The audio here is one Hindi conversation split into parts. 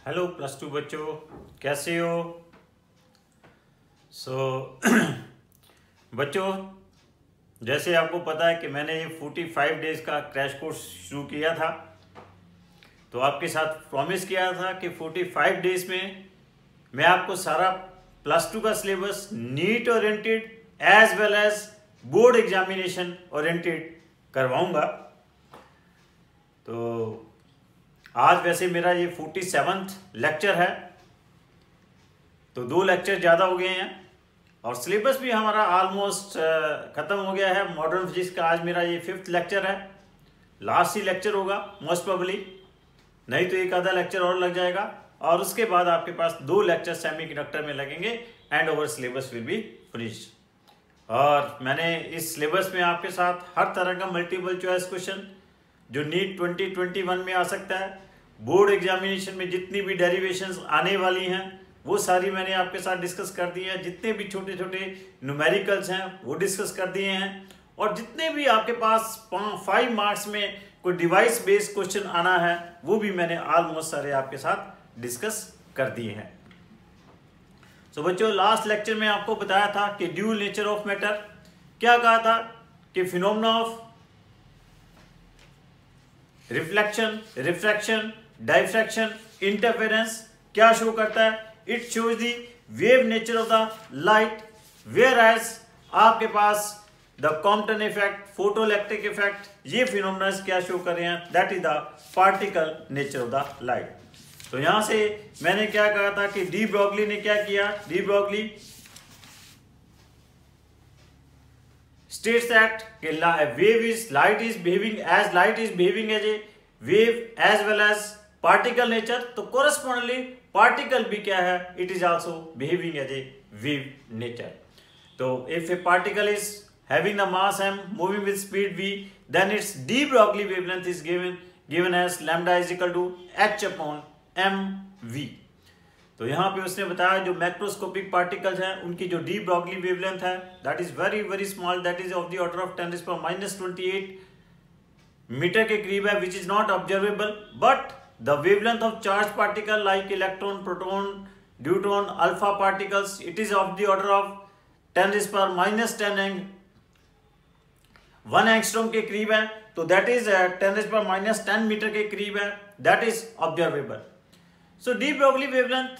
हेलो प्लस 2 बच्चों, कैसे हो? बच्चों, जैसे आपको पता है कि मैंने ये 45 डेज का क्रैश कोर्स शुरू किया था, तो आपके साथ प्रॉमिस किया था कि 45 डेज में मैं आपको सारा प्लस 2 का syllabus NEET oriented as well as board examination oriented करवाऊंगा। तो आज वैसे मेरा ये 47वां लेक्चर है, तो 2 लेक्चर ज़्यादा हो गए हैं और सिलेबस भी हमारा ऑलमोस्ट ख़त्म हो गया है। मॉडर्न फिजिक्स का आज मेरा ये 5th लेक्चर है, लास्ट ही लेक्चर होगा मोस्ट प्रोबेबली, नहीं तो एक आधा लेक्चर और लग जाएगा और उसके बाद आपके पास 2 लेक्चर सेमीकंडक्टर में लगेंगे and over syllabus will be finished. और मैंने इस सिलेबस में आपके साथ हर तरह का मल्टीपल चॉइस क्वेश्चन जो नीट 2021 में आ सकता है, बोर्ड एग्जामिनेशन में जितनी भी डेरिवेशंस आने वाली हैं वो सारी मैंने आपके साथ डिस्कस कर दी है। जितने भी छोटे छोटे न्यूमेरिकल्स हैं वो डिस्कस कर दिए हैं और जितने भी आपके पास 5 मार्क्स में कोई डिवाइस बेस्ड क्वेश्चन आना है वो भी मैंने ऑलमोस्ट सारे आपके साथ डिस्कस कर दिए हैं। सो बच्चों, लास्ट लेक्चर में आपको बताया था कि ड्यूल नेचर ऑफ मैटर, क्या कहा था कि phenomena of reflection, refraction, diffraction, interference क्या शो करता है? It shows the wave nature of the light, whereas आपके पास the Compton effect, photoelectric effect, ये फिनोमेना क्या शो कर रहे हैं? That is the particle nature of the light. तो यहां से मैंने क्या कहा था कि डी ब्रॉगली ने क्या किया? De Broglie states that light is behaving as a wave as well as particle nature, तो correspondingly particle भी क्या है? It is also behaving as a wave nature. तो if a particle is having the mass m moving with speed v, then its de Broglie wavelength is given as lambda is equal to h upon mv। तो यहाँ पे उसने बताया जो मैक्रोस्कोपिक पार्टिकल्स हैं उनकी जो डी ब्रॉगली वेवलेंथ है that is very very small, that is of the order of 10⁻⁻28 metre के करीब है, which is not observable. But the wavelength of charge particle like electron, proton, neutron, alpha particles, it is of the order of 10⁻10 1 angstrom के करीब है, तो दैट इज 10⁻10 मीटर के करीब है, that is observable. So de Broglie wavelength,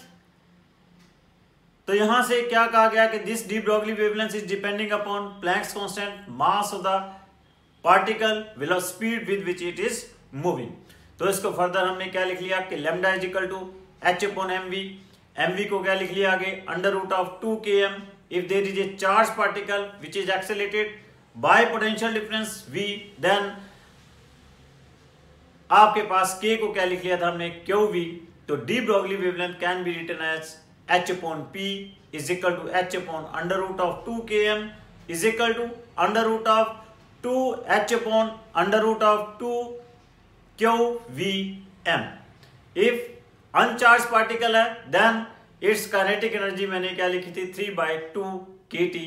तो यहां से क्या कहा गया कि this de Broglie wavelength is depending upon Planck's constant, mass of the particle, velocity, speed with which it is moving. तो इसको फर्दर हमने क्या लिख लिया कि lambda is equal to h upon mv। mv को क्या लिख लिया आगे? √2 km if there is a charge particle which is accelerated bye potential difference v, then आपके पास k को क्या लिख लिया था हमने? qv। तो de Broglie wavelength can be written as h upon p is equal to h upon √2 km is equal to √2 h upon √2 qvm। If uncharged particle है देन इट्स काइनेटिक एनर्जी मैंने क्या लिखी थी? 3/2 kT,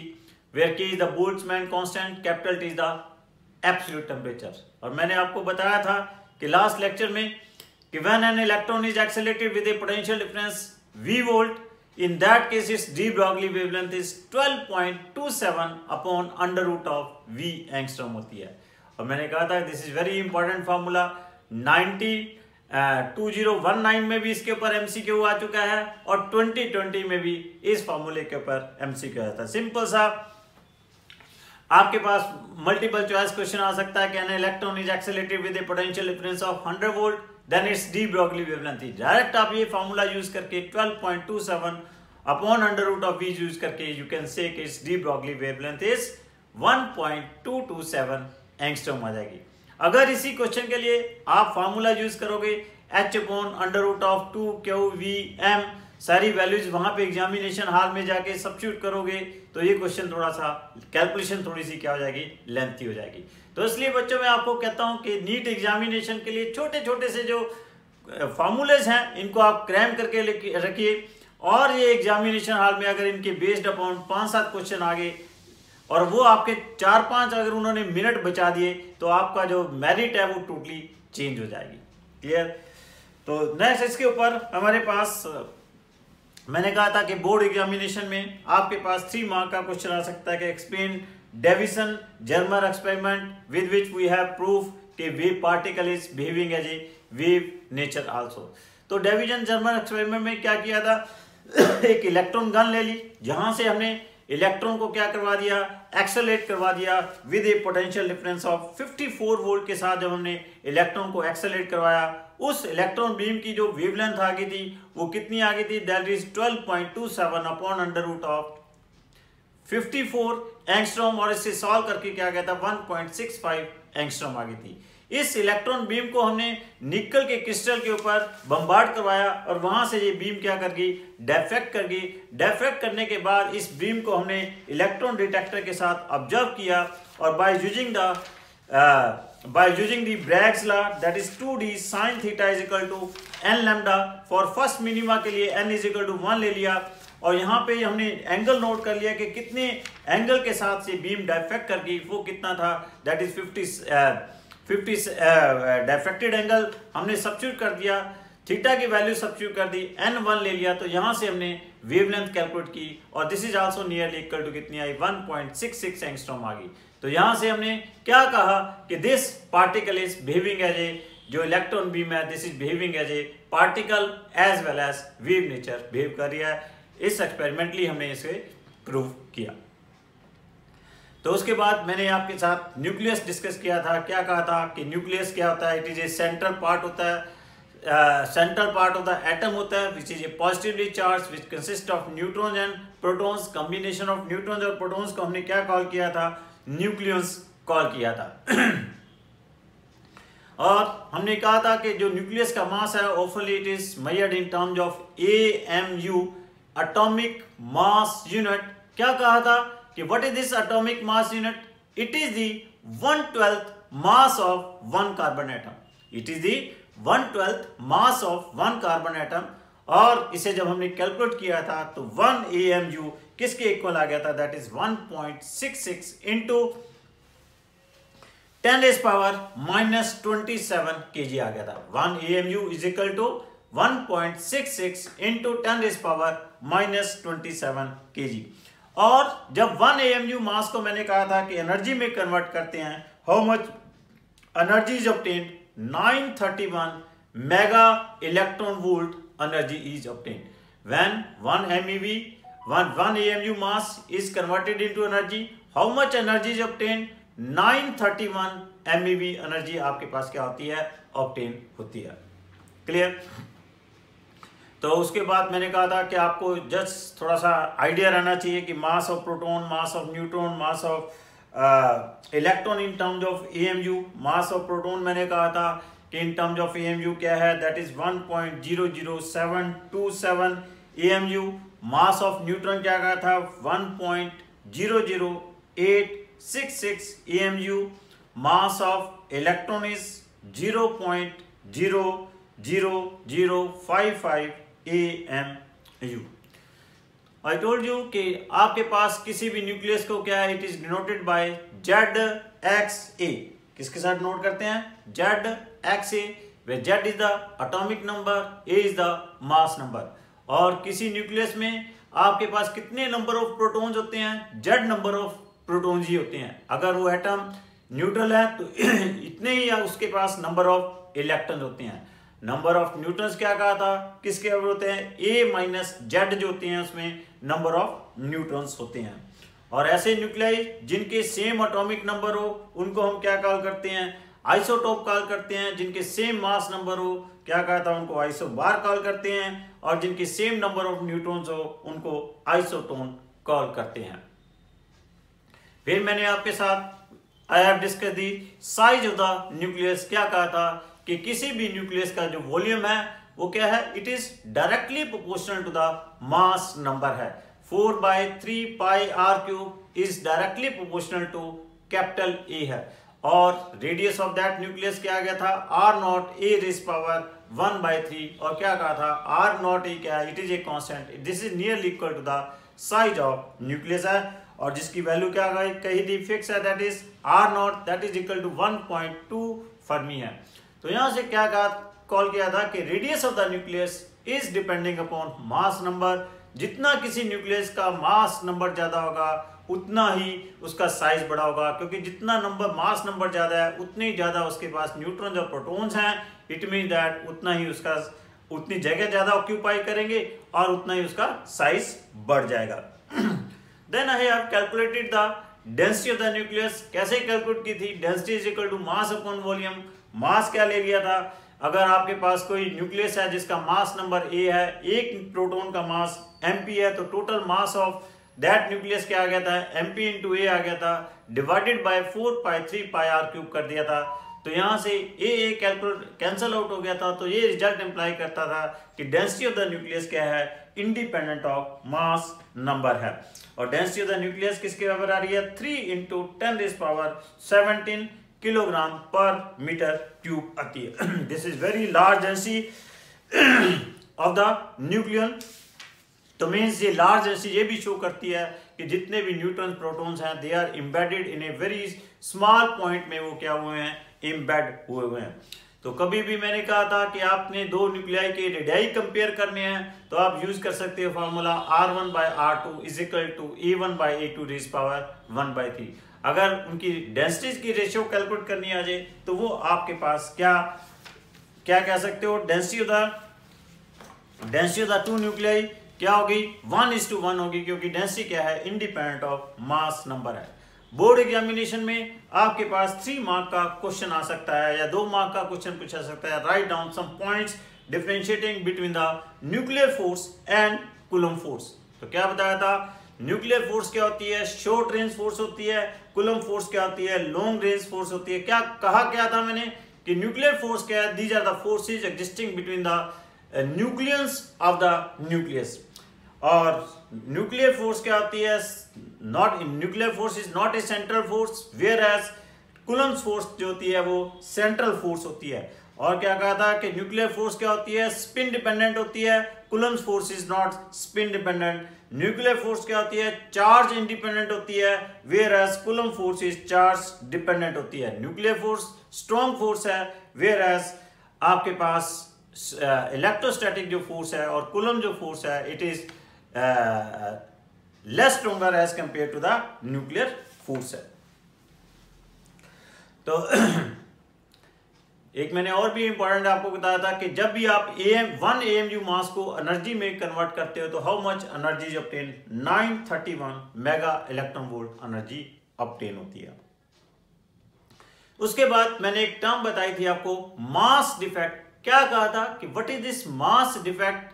where k is the Boltzmann constant, capital T is the absolute temperature. और मैंने आपको बताया था कि लास्ट लेक्चर में कि when an electron is accelerated with a potential difference v volt, in that case its de Broglie wavelength is 12.27 upon √v angstrom होती है। और मैंने कहा था this is very important formula, 2019 में भी इसके ऊपर MCQ आ चुका है और 2020 में भी इस फार्मूले के ऊपर MCQ आया था। सिंपल सा आपके पास मल्टीपल चॉइस क्वेश्चन आ सकता है कि an electron is accelerated with a potential difference of 100 volt, then its de Broglie wavelength. Direct आप ये फार्मूला यूज करके 12.27 अपॉन √v यूज करके यू कैन से कि its de Broglie wavelength is 1.227 angstrom आ जाएगी। अगर इसी क्वेश्चन के लिए आप फार्मूला यूज करोगे h अपॉन √2 qvm, सारी वैल्यूज वहां पे एग्जामिनेशन हॉल में जाके सब्स्टिट्यूट करोगे तो ये क्वेश्चन थोड़ा सा कैलकुलेशन थोड़ी सी क्या हो जाएगी? लेंथी हो जाएगी। तो इसलिए बच्चों मैं आपको कहता हूं कि नीट एग्जामिनेशन के लिए छोटे छोटे से जो फार्मूलेज हैं इनको आप क्रैम करके रखिए और ये एग्जामिनेशन हॉल में अगर इनके बेस्ड अपॉन 5-7 क्वेश्चन आ गए और वो आपके 4-5 अगर उन्होंने मिनट बचा दिए तो आपका जो मेरिट है वो टोटली चेंज हो जाएगी। क्लियर? तो नेक्स्ट इसके ऊपर हमारे पास मैंने कहा था कि बोर्ड एग्जामिनेशन में आपके पास 3 मार्क का क्वेश्चन आ सकता है कि explain Davisson Germer experiment with which we have proof कि wave particle is behaving as a wave nature also. तो डेविसन जर्मर एक्सपेरिमेंट में क्या किया था, एक इलेक्ट्रॉन गन ले ली, जहां से हमने इलेक्ट्रॉन को क्या करवा दिया, एक्सेलरेट करवा दिया with a potential difference of 54 volt के साथ। जब हमने इलेक्ट्रॉन को एक्सेलरेट करवाया, उस इलेक्ट्रॉन बीम की जो वेवलेंथ आ गई थी वो कितनी आ गई थी, that is 12.27 upon under root of 54 angstrom, और इससे सॉल्व करके क्या गया था 1.65 एंगस्ट्रॉम आ गई थी। इस इलेक्ट्रॉन बीम को हमने निकल के क्रिस्टल के ऊपर बम्बार्ड करवाया और वहां से ये बीम क्या कर गई, डेफ्रेक्ट कर गई। डेफ्रेक्ट करने के बाद इस बीम को हमने इलेक्ट्रॉन डिटेक्टर के साथ ऑब्जर्व किया और by using the Bragg's law, that is 2d sin theta is equal to n lambda, for first minima के लिए n इज इक्वल टू 1 ले लिया और यहाँ पे हमने एंगल नोट कर लिया कि कितने एंगल के साथ से बीम डेफ्रेक्ट कर गई, वो कितना था, दैट इज 50 डेफ्रेक्टेड एंगल हमने सब्स्टिट्यूट कर दिया, थीटा की वैल्यू सब्स्टिट्यूट कर दी, n1 ले लिया, तो यहाँ से हमने वेवलेंथ कैलकुलेट की और this is also nearly equal to कितनी आई 1.66 एंगस्ट्रॉम आ गई। तो यहाँ से हमने क्या कहा कि this particle is behaving as a, जो इलेक्ट्रॉन बीम है this is behaving as a particle as well as wave nature behave कर रही है। इस एक्सपेरिमेंटली हमने इसे प्रूव किया। तो उसके बाद मैंने आपके साथ न्यूक्लियस डिस्कस किया था। क्या कहा था कि न्यूक्लियस क्या होता है, it is A central part होता है, central part of the atom होता है which is a positively charge which consist of neutrons and protons. Combination of neutrons और प्रोटॉन्स को हमने क्या कॉल किया था, न्यूक्लियस कॉल किया था। और हमने कहा था कि जो न्यूक्लियस का मास है ऑफनली it is measured in terms of AMU, atomic mass unit. क्या कहा था कि what is this atomic mass unit, it is the 1/12 mass of 1 carbon atom. It is the 1/12 mass of 1 carbon atom. और इसे जब हमने कैलकुलेट किया था तो 1 AMU किसके इक्वल आ गया था, दैट इज 1.66 इंटू 10⁻⁻27 kg आ गया था। 1 AMU is equal to 1.66 into 10⁻⁻27 kg। और जब 1 AMU मास को मैंने कहा था कि एनर्जी में कन्वर्ट करते हैं, how much energy is obtained, 931 mega electron volt energy is obtained when 1 AMU mass is converted into energy. How much energy is obtained? 931 MeV energy आपके पास क्या होती है, ऑब्टेन होती है। क्लियर। तो उसके बाद मैंने कहा था कि आपको जस्ट थोड़ा सा आइडिया रहना चाहिए कि mass of proton, mass of neutron, mass of electron in terms of AMU। Mass of proton मैंने कहा था कि इन टर्म्स ऑफ AMU क्या है, that is 1.00727 AMU। Mass of neutron क्या कहा था, 1.00866 AMU। Mass of electron is 0.00055 AMU। I told you कि आपके पास किसी भी न्यूक्लियस को क्या है, it is denoted by ZXA। किसके साथ नोट करते हैं, ZXA, where Z is the atomic number, A is the mass number। और किसी न्यूक्लियस में आपके पास कितने नंबर ऑफ प्रोटॉन्स होते हैं, Z नंबर ऑफ प्रोटॉन्स ही होते हैं। अगर वो एटम न्यूट्रल है तो इतने ही उसके पास नंबर ऑफ इलेक्ट्रॉन होते हैं। नंबर ऑफ न्यूट्रॉन्स क्या कहा था, किसके बराबर होते हैं, A-Z जो होते हैं उसमें नंबर ऑफ न्यूट्रॉन्स होते हैं। और ऐसे न्यूक्लियाई जिनके सेम एटॉमिक नंबर हो उनको हम क्या कॉल करते हैं, आइसोटोप कॉल करते हैं। जिनके सेम मास नंबर हो क्या कहा था, उनको आइसोबार कॉल करते हैं। और जिनके सेम नंबर ऑफ न्यूट्रॉन्स हो उनको आइसोटोन कॉल करते हैं। फिर मैंने आपके साथ I have discuss the size of the nucleus. क्या कहा था कि किसी भी न्यूक्लियस का जो वॉल्यूम है वो क्या है, it is directly proportional to the mass number है। 4/3 pi r³ is directly proportional to capital A है। और रेडियस ऑफ दैट न्यूक्लियस क्या आ गया था, R0 A⁻1/3। और क्या कहा था, R0 A क्या है, it is a constant, this is nearly equal to the size of nucleus है। और जिसकी वैल्यू क्या कही थी, फिक्स है, that is R0 that is equal to 1.2 fermi है। तो यहां से क्या कॉल किया था कि radius of the nucleus is depending upon mass number. जितना किसी न्यूक्लियस का मास नंबर ज्यादा होगा उतना ही उसका साइज बड़ा होगा, क्योंकि जितना नंबर मास नंबर ज्यादा है उतने ही ज्यादा उसके पास न्यूट्रॉन्स और प्रोटॉन्स हैं। इट मीन दैट उतना ही उसका उतनी जगह ज्यादा ऑक्यूपाई करेंगे और उतना ही उसका साइज बढ़ जाएगा। Then I have calculated the density of the nucleus. कैसे कैलकुलेट की थी? Density is equal to mass upon volume. Mass क्या ले लिया था? अगर आपके पास कोई न्यूक्लियस है जिसका मास नंबर ए है, एक प्रोटॉन का मास mp है, तो total mass of that nucleus क्या आ गया था? mp इंटू ए आ गया था, डिवाइडेड बाय 4π3πr³ कर दिया था। तो यहां से ए कैंसल आउट हो गया था। तो ये रिजल्ट इंप्लाई करता था कि डेंसिटी ऑफ द न्यूक्लियस क्या है? इंडिपेंडेंट ऑफ मास नंबर है। और डेंसिटी ऑफ द न्यूक्लियस किसके बराबर आ रही है? 3 × 10⁻17 किलोग्राम पर मीटर क्यूब आती है। This is very large density of the nucleon. तो मीन्स ये लार्ज डेंसिटी ये भी शो करती है कि जितने भी न्यूट्रॉन्स प्रोटॉन्स हैं they are embedded in a very small point में, वो क्या हुए हैं? एम्बेड हुए हैं। तो कभी भी मैंने कहा था कि आपने दो न्यूक्लियाई के रेडियाई कंपेयर करने हैं तो आप यूज कर सकते हो formula R1/R2 is equal to A1/A2⁻1/3। अगर उनकी डेंसिटीज की रेशियो कैलकुलेट करनी आ जाए तो वो आपके पास क्या कह सकते हो? Density of the two nuclei क्या होगी? 1:1 होगी, क्योंकि डेंसिटी क्या है? इंडिपेंडेंट ऑफ मास नंबर है। बोर्ड एग्जामिनेशन में आपके पास 3 मार्क का क्वेश्चन आ सकता है या 2 मार्क का क्वेश्चन पूछा सकता है। Write down some points differentiating between the nuclear force and Coulomb force. तो क्या बताया था? न्यूक्लियर फोर्स क्या होती है? शॉर्ट रेंज फोर्स होती है। कूलम्ब फोर्स क्या होती है? लॉन्ग रेंज फोर्स होती है। क्या था मैंने कि न्यूक्लियर फोर्स क्या है? These are the forces existing between the nucleus of the nucleus. और न्यूक्लियर फोर्स क्या होती है? Nuclear force is not a central force, whereas Coulomb force जो होती है वो सेंट्रल फोर्स होती है। और क्या कहा था कि न्यूक्लियर फोर्स क्या होती है? स्पिन डिपेंडेंट होती है। Coulomb force is not spin dependent. Nuclear force क्या होती है? चार्ज इंडिपेंडेंट होती है, whereas Coulomb force is charge dependent होती है। न्यूक्लियर फोर्स स्ट्रॉन्ग फोर्स है, वेयर एज आपके पास इलेक्ट्रोस्टैटिक जो फोर्स है और कूलम्ब जो फोर्स है it is less stronger as compare to the nuclear force है। तो एक मैंने और भी इंपॉर्टेंट आपको बताया था कि जब भी आप 1 AMU मास को एनर्जी में कन्वर्ट करते हो तो how much energy is obtain? 931 mega electron volt energy obtain होती है। उसके बाद मैंने एक टर्म बताई थी आपको, मास डिफेक्ट। क्या कहा था कि what is this mass defect?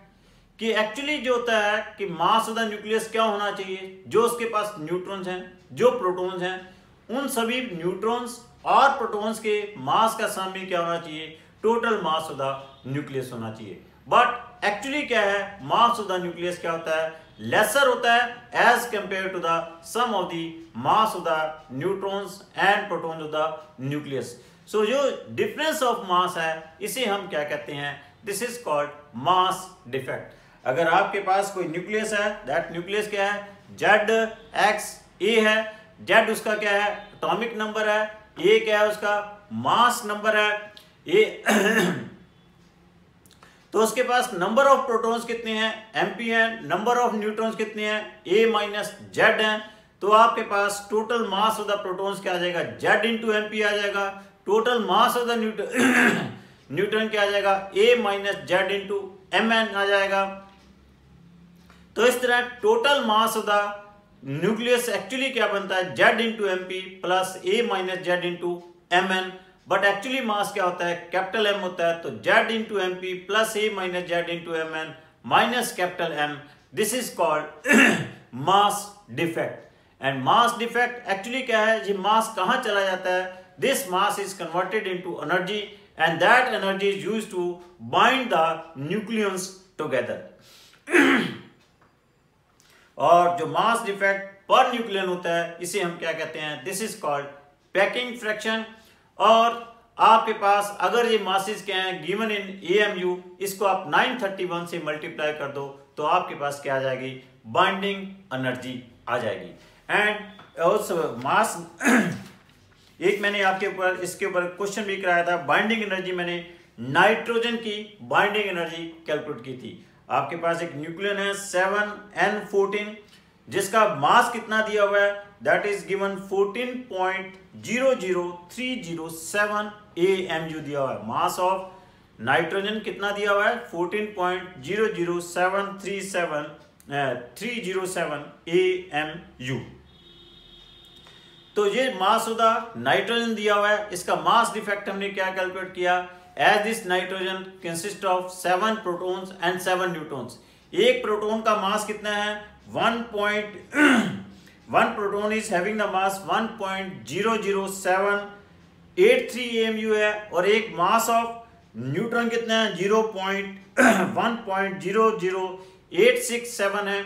कि एक्चुअली जो होता है कि मास ऑफ द न्यूक्लियस क्या होना चाहिए? जो उसके पास न्यूट्रॉन्स हैं, जो प्रोटॉन्स हैं, उन सभी न्यूट्रॉन्स और प्रोटॉन्स के मास का सम में क्या होना चाहिए? Total mass of the nucleus होना चाहिए। बट एक्चुअली क्या है? मास ऑफ द न्यूक्लियस क्या होता है? लेसर होता है as compare to the sum of the mass of the neutrons and protons of the nucleus. So जो डिफरेंस ऑफ मास है इसे हम क्या कहते हैं? This is called mass defect. अगर आपके पास कोई न्यूक्लियस है, दैट न्यूक्लियस क्या है? ZXA है। Z उसका क्या है? एटॉमिक नंबर है। A क्या है? उसका मास नंबर है। A तो उसके पास नंबर ऑफ प्रोटॉन्स कितने हैं? MP हैं। नंबर ऑफ न्यूट्रॉन्स कितने हैं? A-Z हैं। तो आपके पास total mass of the protons क्या आ जाएगा? Z इंटू MP आ जाएगा। Total mass of the neutron क्या आ जाएगा? A-Z इंटू Mn आ जाएगा। तो इस तरह total mass of the nucleus actually क्या बनता है? Z into MP plus A-Z into Mn। But actually mass क्या होता है? कैपिटल M होता है। तो Z into MP plus A-Z into Mn minus capital M। This is called mass defect. And mass defect actually क्या है? ये मास कहां चला जाता है? This mass is converted into energy and that energy is used to bind the nucleons together. और जो मास डिफेक्ट पर न्यूक्लियन होता है इसे हम क्या कहते हैं? This is called packing fraction. और आपके पास अगर ये मासेस क्या हैं गिवन इन AMU, इसको आप 931 से मल्टीप्लाई कर दो तो आपके पास क्या आ जाएगी? बाइंडिंग एनर्जी आ जाएगी। एंड उस मास एक मैंने आपके ऊपर इसके ऊपर क्वेश्चन भी कराया था, बाइंडिंग एनर्जी मैंने नाइट्रोजन की बाइंडिंग एनर्जी कैलकुलेट की थी। आपके पास एक न्यूक्लियन है 7n14 जिसका मास कितना दिया हुआ है, दैट इज गिवन 14.00307 AMU दिया हुआ है। मास ऑफ नाइट्रोजन कितना दिया हुआ है, 14.00737 AMU। तो ये मास ऑफ द नाइट्रोजन दिया हुआ है। इसका मास डिफेक्ट हमने क्या कैलकुलेट किया, as this nitrogen consist of 7 protons and 7 neutrons. एक प्रोटॉन का मास कितना है, 1 proton is having the mass 1.00783 AMU है, और एक मास ऑफ न्यूट्रॉन कितना है, 1.00867 है।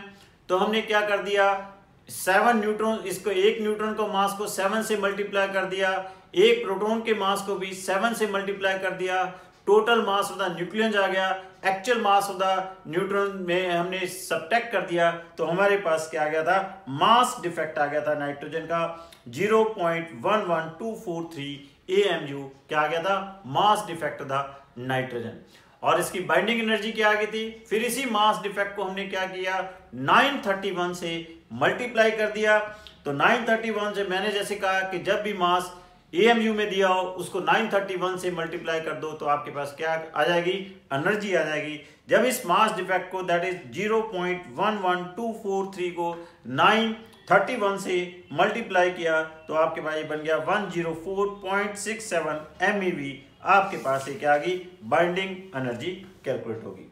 तो हमने क्या कर दिया, 7 न्यूट्रॉन, इसको एक न्यूट्रॉन को मास को 7 से मल्टीप्लाई कर दिया, एक प्रोटॉन के मास को भी 7 से मल्टीप्लाई कर दिया, total mass of the nucleon आ गया। Actual mass of the neutron में हमने सब्ट्रैक्ट कर दिया, तो हमारे पास क्या आ गया था, मास डिफेक्ट आ गया था नाइट्रोजन का 0.11243 AMU। क्या आ गया था, मास डिफेक्ट था नाइट्रोजन। और इसकी बाइंडिंग एनर्जी क्या आ गई थी, फिर इसी मास डिफेक्ट को हमने क्या किया, 931 से मल्टीप्लाई कर दिया। तो 931 से मैंने जैसे कहा कि जब भी मास AMU में दिया हो उसको 931 से मल्टीप्लाई कर दो, तो आपके पास क्या आ जाएगी, एनर्जी आ जाएगी। जब इस मास डिफेक्ट को दैट इज 0.11243 को 931 से मल्टीप्लाई किया, तो आपके पास ये बन गया 104.67 MeV। आपके पास ये क्या आ गई, बाइंडिंग एनर्जी कैलकुलेट होगी।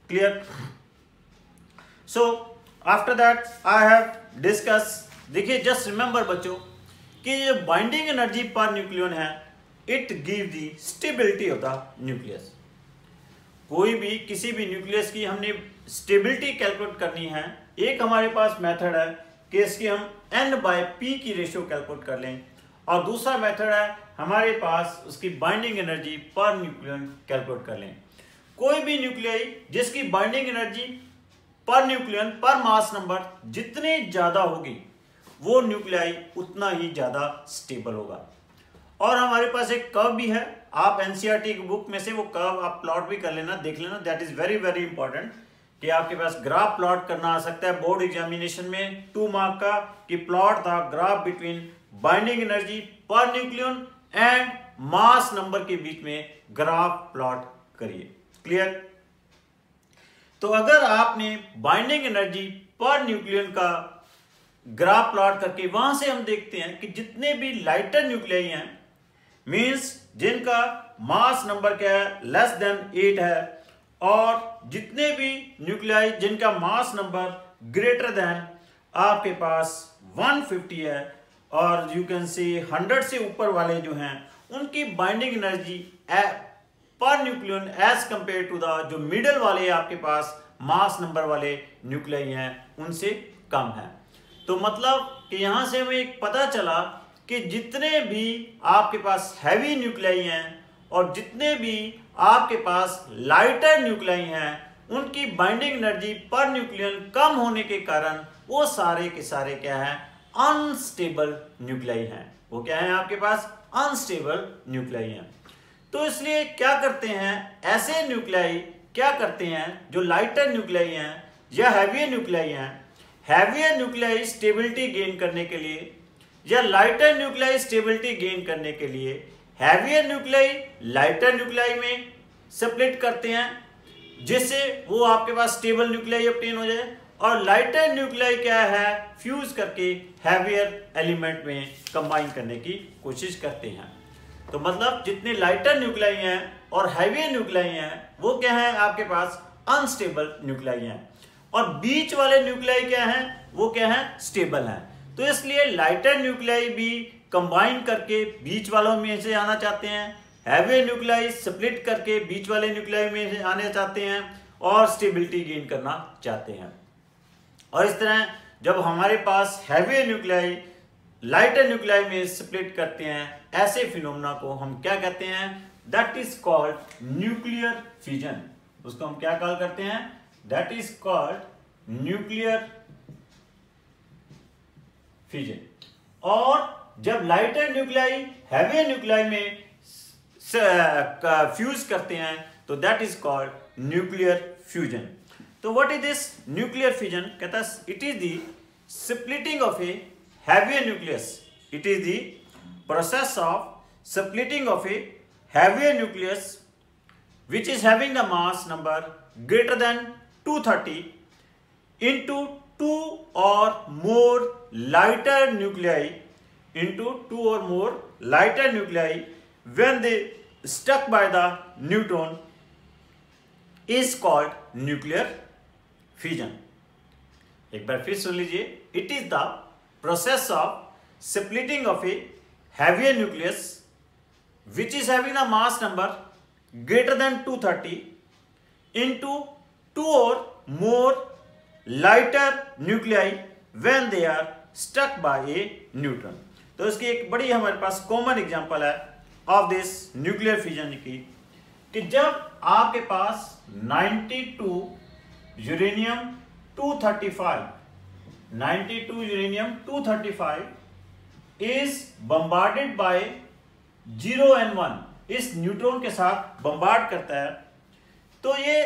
Clear. So after that I have discuss, देखिए जस्ट रिमेंबर बच्चों कि ये बाइंडिंग एनर्जी पर न्यूक्लियन है, it give the stability of the nucleus. कोई भी किसी भी न्यूक्लियस की हमने स्टेबिलिटी कैलकुलेट करनी है, एक हमारे पास मेथड है कि इसकी हम N/P की रेशियो कैलकुलेट कर लें, और दूसरा मेथड है हमारे पास उसकी बाइंडिंग एनर्जी पर न्यूक्लियन कैलकुलेट कर लें। कोई भी न्यूक्लियाई जिसकी बाइंडिंग एनर्जी पर न्यूक्लियन पर मास नंबर जितनी ज्यादा होगी, वो न्यूक्लियाई उतना ही ज्यादा स्टेबल होगा। और हमारे पास एक कर्व भी है, आप एनसीईआरटी की बुक में से वो कर्व आप प्लॉट भी कर लेना, देख लेना, that is very very important कि आपके पास ग्राफ प्लॉट करना आ सकता है बोर्ड एग्जामिनेशन में 2 मार्क का, कि प्लॉट था ग्राफ बिटवीन बाइंडिंग एनर्जी पर न्यूक्लियन एंड मास नंबर के बीच में ग्राफ प्लॉट करिए। क्लियर। तो अगर आपने बाइंडिंग एनर्जी पर न्यूक्लियन का ग्राफ प्लॉट करके वहां से हम देखते हैं कि जितने भी लाइटर न्यूक्लियाई हैं, मींस जिनका मास नंबर क्या है, लेस देन 8 है, और जितने भी न्यूक्लियाई जिनका मास नंबर ग्रेटर देन आपके पास 150 है, और यू कैन सी 100 से ऊपर वाले जो हैं उनकी बाइंडिंग एनर्जी पर nucleon as compare to the जो मिडल वाले आपके पास मास नंबर वाले न्यूक्लियाई हैं उनसे कम है। तो मतलब कि यहां से हमें एक पता चला कि जितने भी आपके पास हैवी न्यूक्लियाई हैं और जितने भी आपके पास लाइटर न्यूक्लियाई हैं, उनकी बाइंडिंग एनर्जी पर न्यूक्लियन कम होने के कारण वो सारे के सारे क्या हैं, अनस्टेबल न्यूक्लियाई हैं। वो क्या है आपके पास, अनस्टेबल न्यूक्लियाई हैं। तो इसलिए क्या करते हैं, ऐसे न्यूक्लियाई क्या करते हैं जो लाइटर न्यूक्लियाई हैं या हैवियर न्यूक्लियाई हैं, हैवियर न्यूक्लियाई स्टेबिलिटी गेन करने के लिए या लाइटर न्यूक्लियाई स्टेबिलिटी गेन करने के लिए हैवियर न्यूक्लियाई लाइटर न्यूक्लियाई में स्प्लिट करते हैं, जिससे वो आपके पास स्टेबल न्यूक्लियाई ऑब्टेन हो जाए, और लाइटर न्यूक्लियाई क्या है, फ्यूज करके हैवियर एलिमेंट में कंबाइन करने की कोशिश करते हैं। तो मतलब जितने लाइटर न्यूक्लियाई हैं और हैवियर न्यूक्लियाई हैं वो क्या है आपके पास, अनस्टेबल न्यूक्लियाई हैं, और बीच वाले न्यूक्लियाई क्या हैं, वो क्या है, स्टेबल हैं। तो इसलिए लाइटर न्यूक्लियाई भी कंबाइन करके बीच वालों में से आना चाहते हैं, हैवियर न्यूक्लियाई स्प्लिट करके बीच वाले न्यूक्लियाई में से आने चाहते हैं और स्टेबिलिटी गेन करना चाहते हैं। और इस तरह जब हमारे पास हैवियर न्यूक्लियाई लाइटर न्यूक्लियाई में स्प्लिट करते हैं, ऐसे फिनोमेना को हम क्या कहते हैं, that is called nuclear fusion. उसको हम क्या कॉल करते हैं, that is called nuclear fusion. और जब लाइटर न्यूक्लियाई हैवी न्यूक्लियाई में फ्यूज करते हैं तो that is called nuclear fusion. तो what is this nuclear fusion? कहता है it is the splitting of a heavy nucleus. It is the process of splitting of a heavy nucleus which is having the mass number greater than 230 into two or more lighter nuclei when they stuck by the neutron is called nuclear fission। एक बार फिर सुन लीजिए, it is the process of splitting of a heavier nucleus which is having the mass number greater than 230 into two or more lighter nuclei when they are stuck by a neutron। तो इसकी एक बड़ी हमारे पास कॉमन एग्जांपल है ऑफ दिस न्यूक्लियर फ्यूजन की, कि जब आपके पास 92 uranium 235 is bombarded by 0 and 1, इस न्यूट्रॉन के साथ बम्बार्ड करता है, तो ये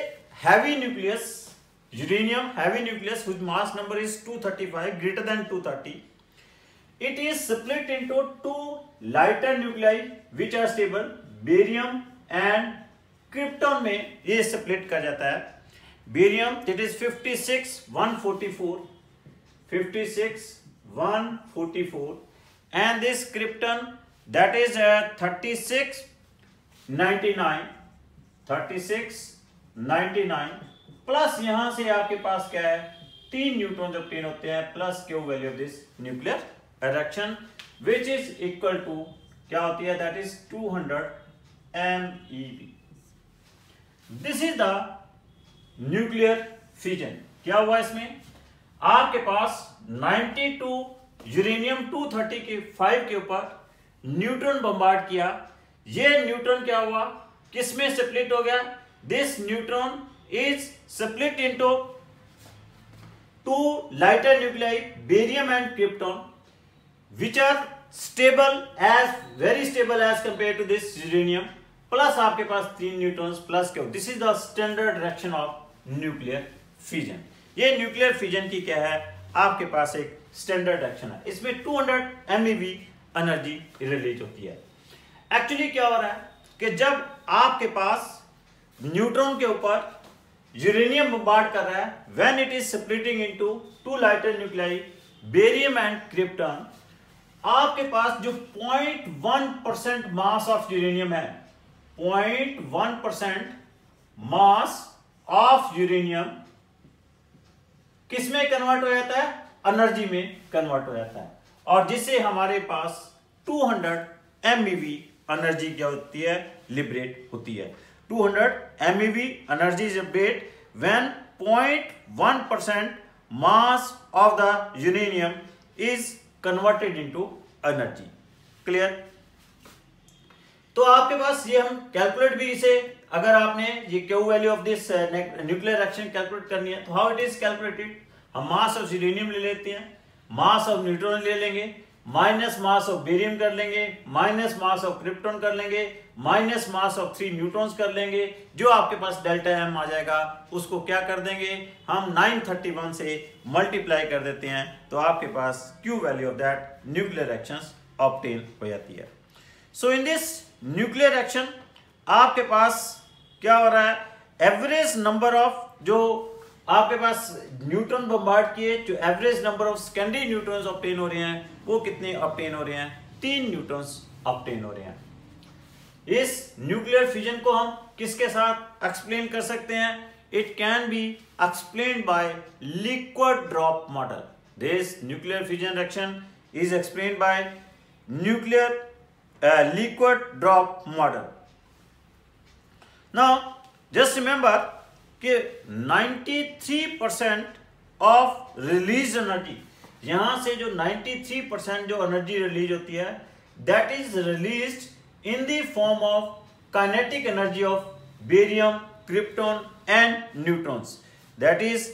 heavy nucleus uranium heavy nucleus whose mass number is 235 greater than 230, it is split into two lighter nuclei which are stable, barium and krypton में ये स्प्लिट कर जाता है। Barium that is 56 144 and this krypton that is 3699 plus यहां से आपके पास क्या है 3 न्यूट्रॉन ऑब्टेन होते हैं plus Q value of this nuclear reaction which is equal to क्या होती है that is 200 MeV। This is the nuclear fusion. क्या हुआ इसमें आपके पास 92 यूरेनियम 230 के 5 के ऊपर न्यूट्रॉन बम्बार्ड किया, ये न्यूट्रॉन क्या हुआ किसमें स्प्लिट हो गया, this neutron is split into two lighter nuclei barium and krypton which are very stable as compared to this uranium, plus आपके पास 3 neutrons plus Q. This is the standard reaction of nuclear fusion. ये न्यूक्लियर फ्यूजन की क्या है आपके पास एक स्टैंडर्ड रिएक्शन है, इसमें 200 MeV एनर्जी रिलीज होती है। एक्चुअली क्या हो रहा है कि जब आपके पास न्यूट्रॉन के ऊपर यूरेनियम बम्बार्ड कर रहा है when it is splitting into two lighter nuclei barium and krypton, आपके पास जो 0.1% मास ऑफ यूरेनियम है, 0.1% मास ऑफ यूरेनियम किसमें कन्वर्ट हो जाता है, एनर्जी में कन्वर्ट हो जाता है, और जिससे हमारे पास 200 MeV एनर्जी क्या होती है लिबरेट होती है। 200 MeV energy is liberated when 0.1% mass of the uranium is converted into energy। Clear? तो आपके पास ये हम कैलकुलेट भी इसे, अगर आपने ये Q value of this nuclear reaction calculate करनी है तो हाउ इट इज कैलकुलेटेड, हम मास ऑफ यूरेनियम ले लेते हैं, मास ऑफ न्यूट्रॉन ले लेंगे, माइनस मास ऑफ बेरियम कर लेंगे, माइनस मास ऑफ क्रिप्टॉन कर लेंगे, माइनस मास ऑफ 3 न्यूट्रॉन्स कर लेंगे, जो आपके पास डेल्टा एम आ जाएगा उसको क्या कर देंगे हम 931 से मल्टीप्लाई कर देते हैं, तो आपके पास Q value of that nuclear reactions obtain हो जाती है। So in this nuclear reaction आपके पास क्या हो रहा है, एवरेज नंबर ऑफ जो आपके पास न्यूट्रॉन बम्बार्ड किए, जो average number of secondary neutrons obtain हो रहे हैं वो कितने ऑब्टेन हो रहे हैं, 3 न्यूट्रॉन्स ऑब्टेन हो रहे हैं। इस न्यूक्लियर फ्यूजन को हम किसके साथ एक्सप्लेन कर सकते हैं, it can be explained by liquid drop model. This nuclear fusion reaction is explained by liquid drop model. Now just remember कि 93% ऑफ रिलीज एनर्जी, यहां से जो 93% जो एनर्जी रिलीज होती है that is released in the form of kinetic energy of barium, krypton and neutrons, that is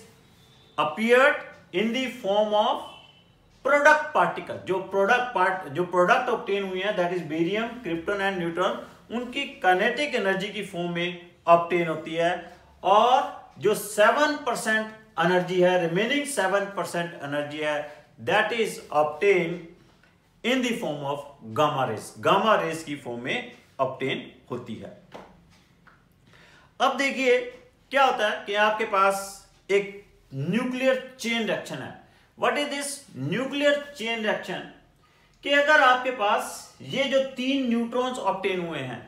appeared in the form of product particle, जो प्रोडक्ट ऑब्टेन हुई है, that is barium, krypton and neutron, उनकी काइनेटिक एनर्जी की फॉर्म में ऑब्टेन होती है। और जो 7% एनर्जी है, रिमेनिंग 7% एनर्जी है, that is obtain in the form of gamma raise, gamma rays की फॉर्म में ऑब्टेन होती है। अब देखिए क्या होता है कि आपके पास एक न्यूक्लियर चेन रिएक्शन है। What is this nuclear chain reaction? कि अगर आपके पास ये जो 3 न्यूट्रॉन्स ऑब्टेन हुए हैं,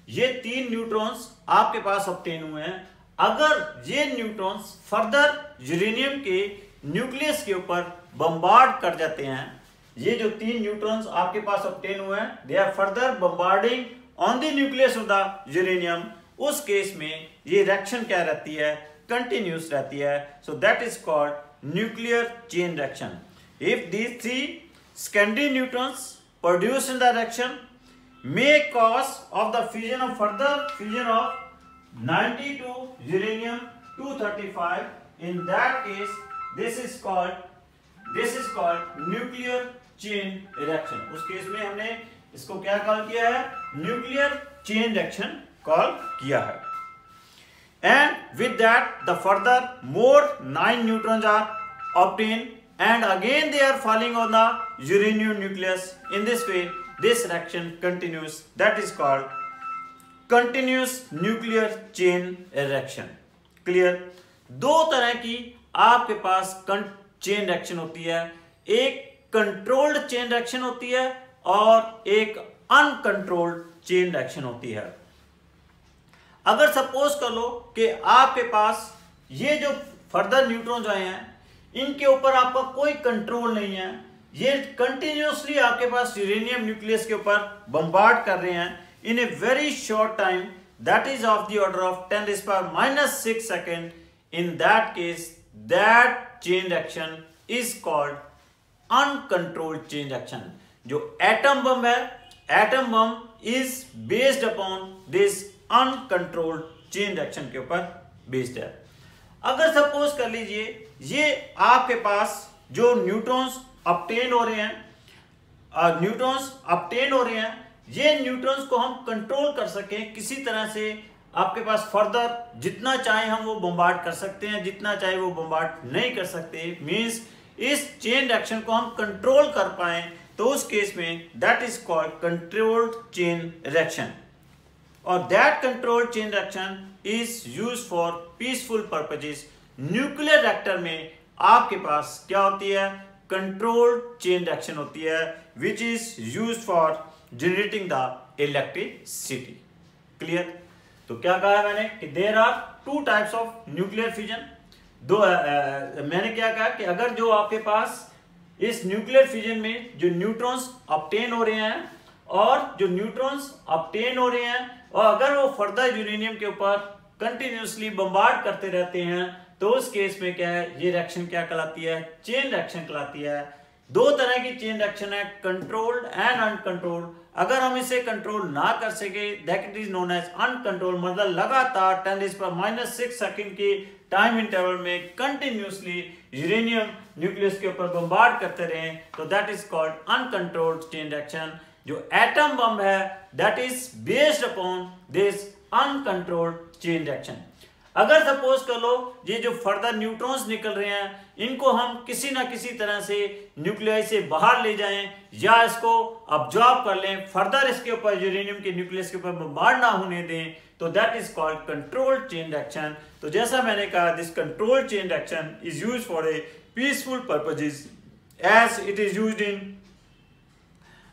ये 3 न्यूट्रॉन्स आपके पास ऑब्टेन हुए हैं, अगर ये न्यूट्रॉन्स फर्दर यूरेनियम के न्यूक्लियस के ऊपर बम्बार्ड कर जाते हैं, ये जो 3 न्यूट्रॉन्स आपके पास ऑब्टेन हुए हैं, they are further bombarding on the nucleus of the uranium, उस केस में ये रिएक्शन क्या रहती है? कंटिन्यूस रहती है। So that is called nuclear chain reaction. If these 3 secondary neutrons produced in the reaction may cause of the fusion of further fusion of 92 uranium 235, in that case this is called nuclear chain reaction। उस केस में हमने इसको क्या कॉल किया है? न्यूक्लियर चेन रिएक्शन कॉल किया है। And with that the further more 9 neutrons are obtained, and again they are falling on the uranium nucleus. In this way this reaction continues, that is called continuous nuclear chain reaction। Clear? दो तरह की आपके पास चेन रिएक्शन होती है, एक कंट्रोल्ड चेन रिएक्शन होती है और एक अनकंट्रोल्ड चेन रिएक्शन होती है। अगर सपोज कर लो कि आपके पास ये जो फर्दर न्यूट्रॉन्स आए हैं, इनके ऊपर आपका कोई कंट्रोल नहीं है, ये कंटिन्यूसली आपके पास यूरेनियम न्यूक्लियस के ऊपर बम्बार्ड कर रहे हैं in a very short time, that is of the order of 10⁻⁻⁶ second. In that case that chain reaction is called uncontrolled chain reaction. जो एटम बम है, atom bomb is based upon this uncontrolled chain reaction के ऊपर बेस्ड है। अगर सपोज कर लीजिए ये आपके पास जो न्यूट्रॉन्स ऑब्टेन हो रहे हैं, ये न्यूट्रॉन्स को हम कंट्रोल कर सकें किसी तरह से, आपके पास फर्दर जितना चाहे हम वो बम्बार्ड कर सकते हैं, जितना चाहे वो बम्बार्ड नहीं कर सकते। मींस इस चेन रिएक्शन को हम कंट्रोल कर पाए, तो उस केस में that is called controlled chain reaction. और that controlled chain reaction is used for peaceful purposes. Nuclear reactor में आपके पास क्या होती है? कंट्रोल्ड चेन रिएक्शन होती है, which is used for generating the electricity. Clear? तो क्या कहा है मैंने कि there are 2 types of nuclear fusion. मैंने क्या कहा कि अगर जो आपके पास इस न्यूक्लियर फ्यूजन में जो न्यूट्रॉन्स ऑब्टेन हो रहे हैं और जो न्यूट्रॉन्स ऑब्टेन हो रहे हैं, और अगर वो फर्दर यूरेनियम के ऊपर कंटिन्यूसली बम्बार्ड करते रहते हैं, तो उस केस में क्या है? ये रिएक्शन क्या कहलाती है? चेन रिएक्शन कहलाती है। 2 तरह की चेन रिएक्शन है, कंट्रोल्ड एंड अनकंट्रोल्ड। अगर हम इसे कंट्रोल ना कर सके, that it is known as uncontrolled, मतलब लगातार 10⁻⁻⁶ सेकंड के टाइम इंटरवल में कंटिन्यूसली यूरेनियम न्यूक्लियस के ऊपर बम्बार्ड करते रहे, तो that is called uncontrolled chain reaction. जो एटम बम है, that is based upon this uncontrolled chain reaction. अगर सपोज कर लो ये जो फर्दर न्यूट्रॉन्स निकल रहे हैं, इनको हम किसी ना किसी तरह से न्यूक्लियस से बाहर ले जाएं या इसको अब्जॉर्ब कर लें, फर्दर इसके ऊपर यूरेनियम के न्यूक्लियस के ऊपर बम्बार्ड ना होने दें, तो that is called controlled chain reaction. तो जैसा मैंने कहा, this controlled chain reaction is used for a peaceful purposes as it is used in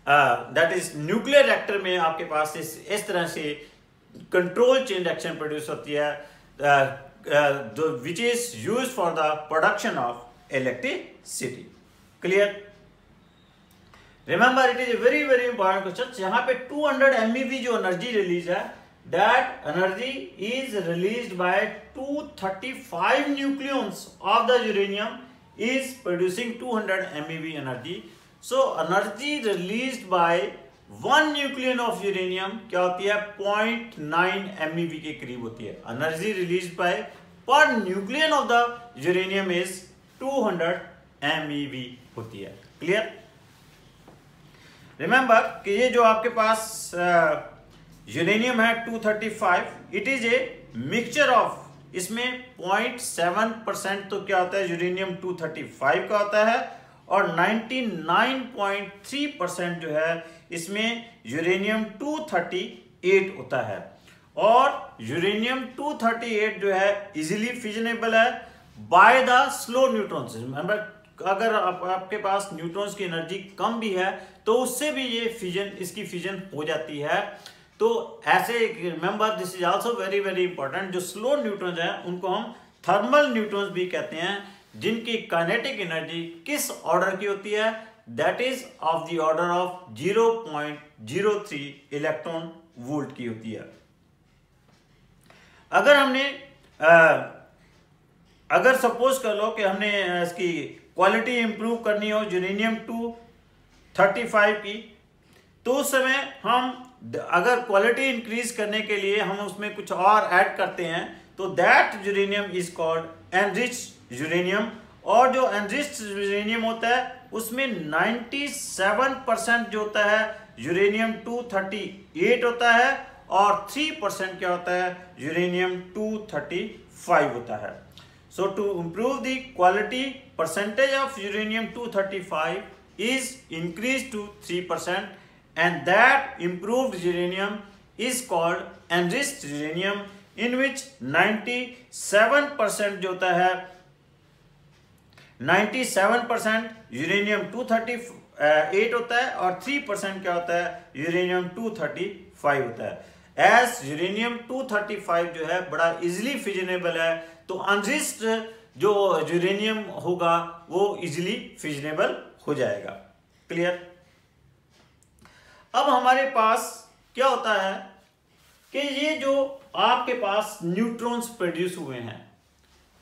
that is nuclear reactor में आपके पास इस तरह से कंट्रोल चेन रिएक्शन प्रोड्यूस होती है, which is used for the production of electricity। Clear? Remember, it is a very important question। यहाँ पे 200 MeV जो एनर्जी रिलीज है, that energy is released by 235 nucleons of the uranium is producing 200 MeV energy। So energy released by 1 nucleon of uranium क्या होती है? 0.9 MeV के करीब होती है। Energy release by per nucleon of the uranium is 200 MeV होती है। क्लियर? रिमेंबर कि ये जो आपके पास यूरेनियम है 235, it is a mixture of, इसमें 0.7% तो क्या होता है यूरेनियम 235 का होता है, और 99.3% जो है इसमें यूरेनियम 238 होता है। और यूरेनियम 238 जो है इजीली फिजनेबल है बाय द स्लो न्यूट्रॉन्स। अगर आपके पास न्यूट्रॉन्स की एनर्जी कम भी है तो उससे भी ये फिजन, इसकी फिजन हो जाती है। तो ऐसे remember this is also very very important, जो स्लो न्यूट्रॉन्स हैं उनको हम थर्मल न्यूट्रॉन्स भी कहते हैं, जिनकी काइनेटिक एनर्जी किस ऑर्डर की होती है, that is of the order of 0.03 electron volt की होती है। अगर हमने अगर सपोज कर लो कि हमने इसकी क्वालिटी इंप्रूव करनी हो यूरेनियम 235 की, तो उस समय हम अगर क्वालिटी इंक्रीज करने के लिए हम उसमें कुछ और ऐड करते हैं तो that uranium is called enriched uranium. और जो एनरिच्ड यूरेनियम होता है उसमें 97% जो होता है यूरेनियम 238 होता है, और 3% क्या होता है यूरेनियम 235 होता है। So to improve the quality, percentage of uranium 235 is increased to 3%, and that improved uranium is called enriched uranium, in which 97% जो होता है 97% यूरेनियम 238 होता है, और 3% क्या होता है यूरेनियम 235 होता है। एज यूरेनियम 235 जो है बड़ा इजिली फिजनेबल है, तो अनरिच्ड जो यूरेनियम होगा वो इजिली फिजनेबल हो जाएगा। क्लियर? अब हमारे पास क्या होता है कि ये जो आपके पास न्यूट्रॉन्स प्रोड्यूस हुए हैं,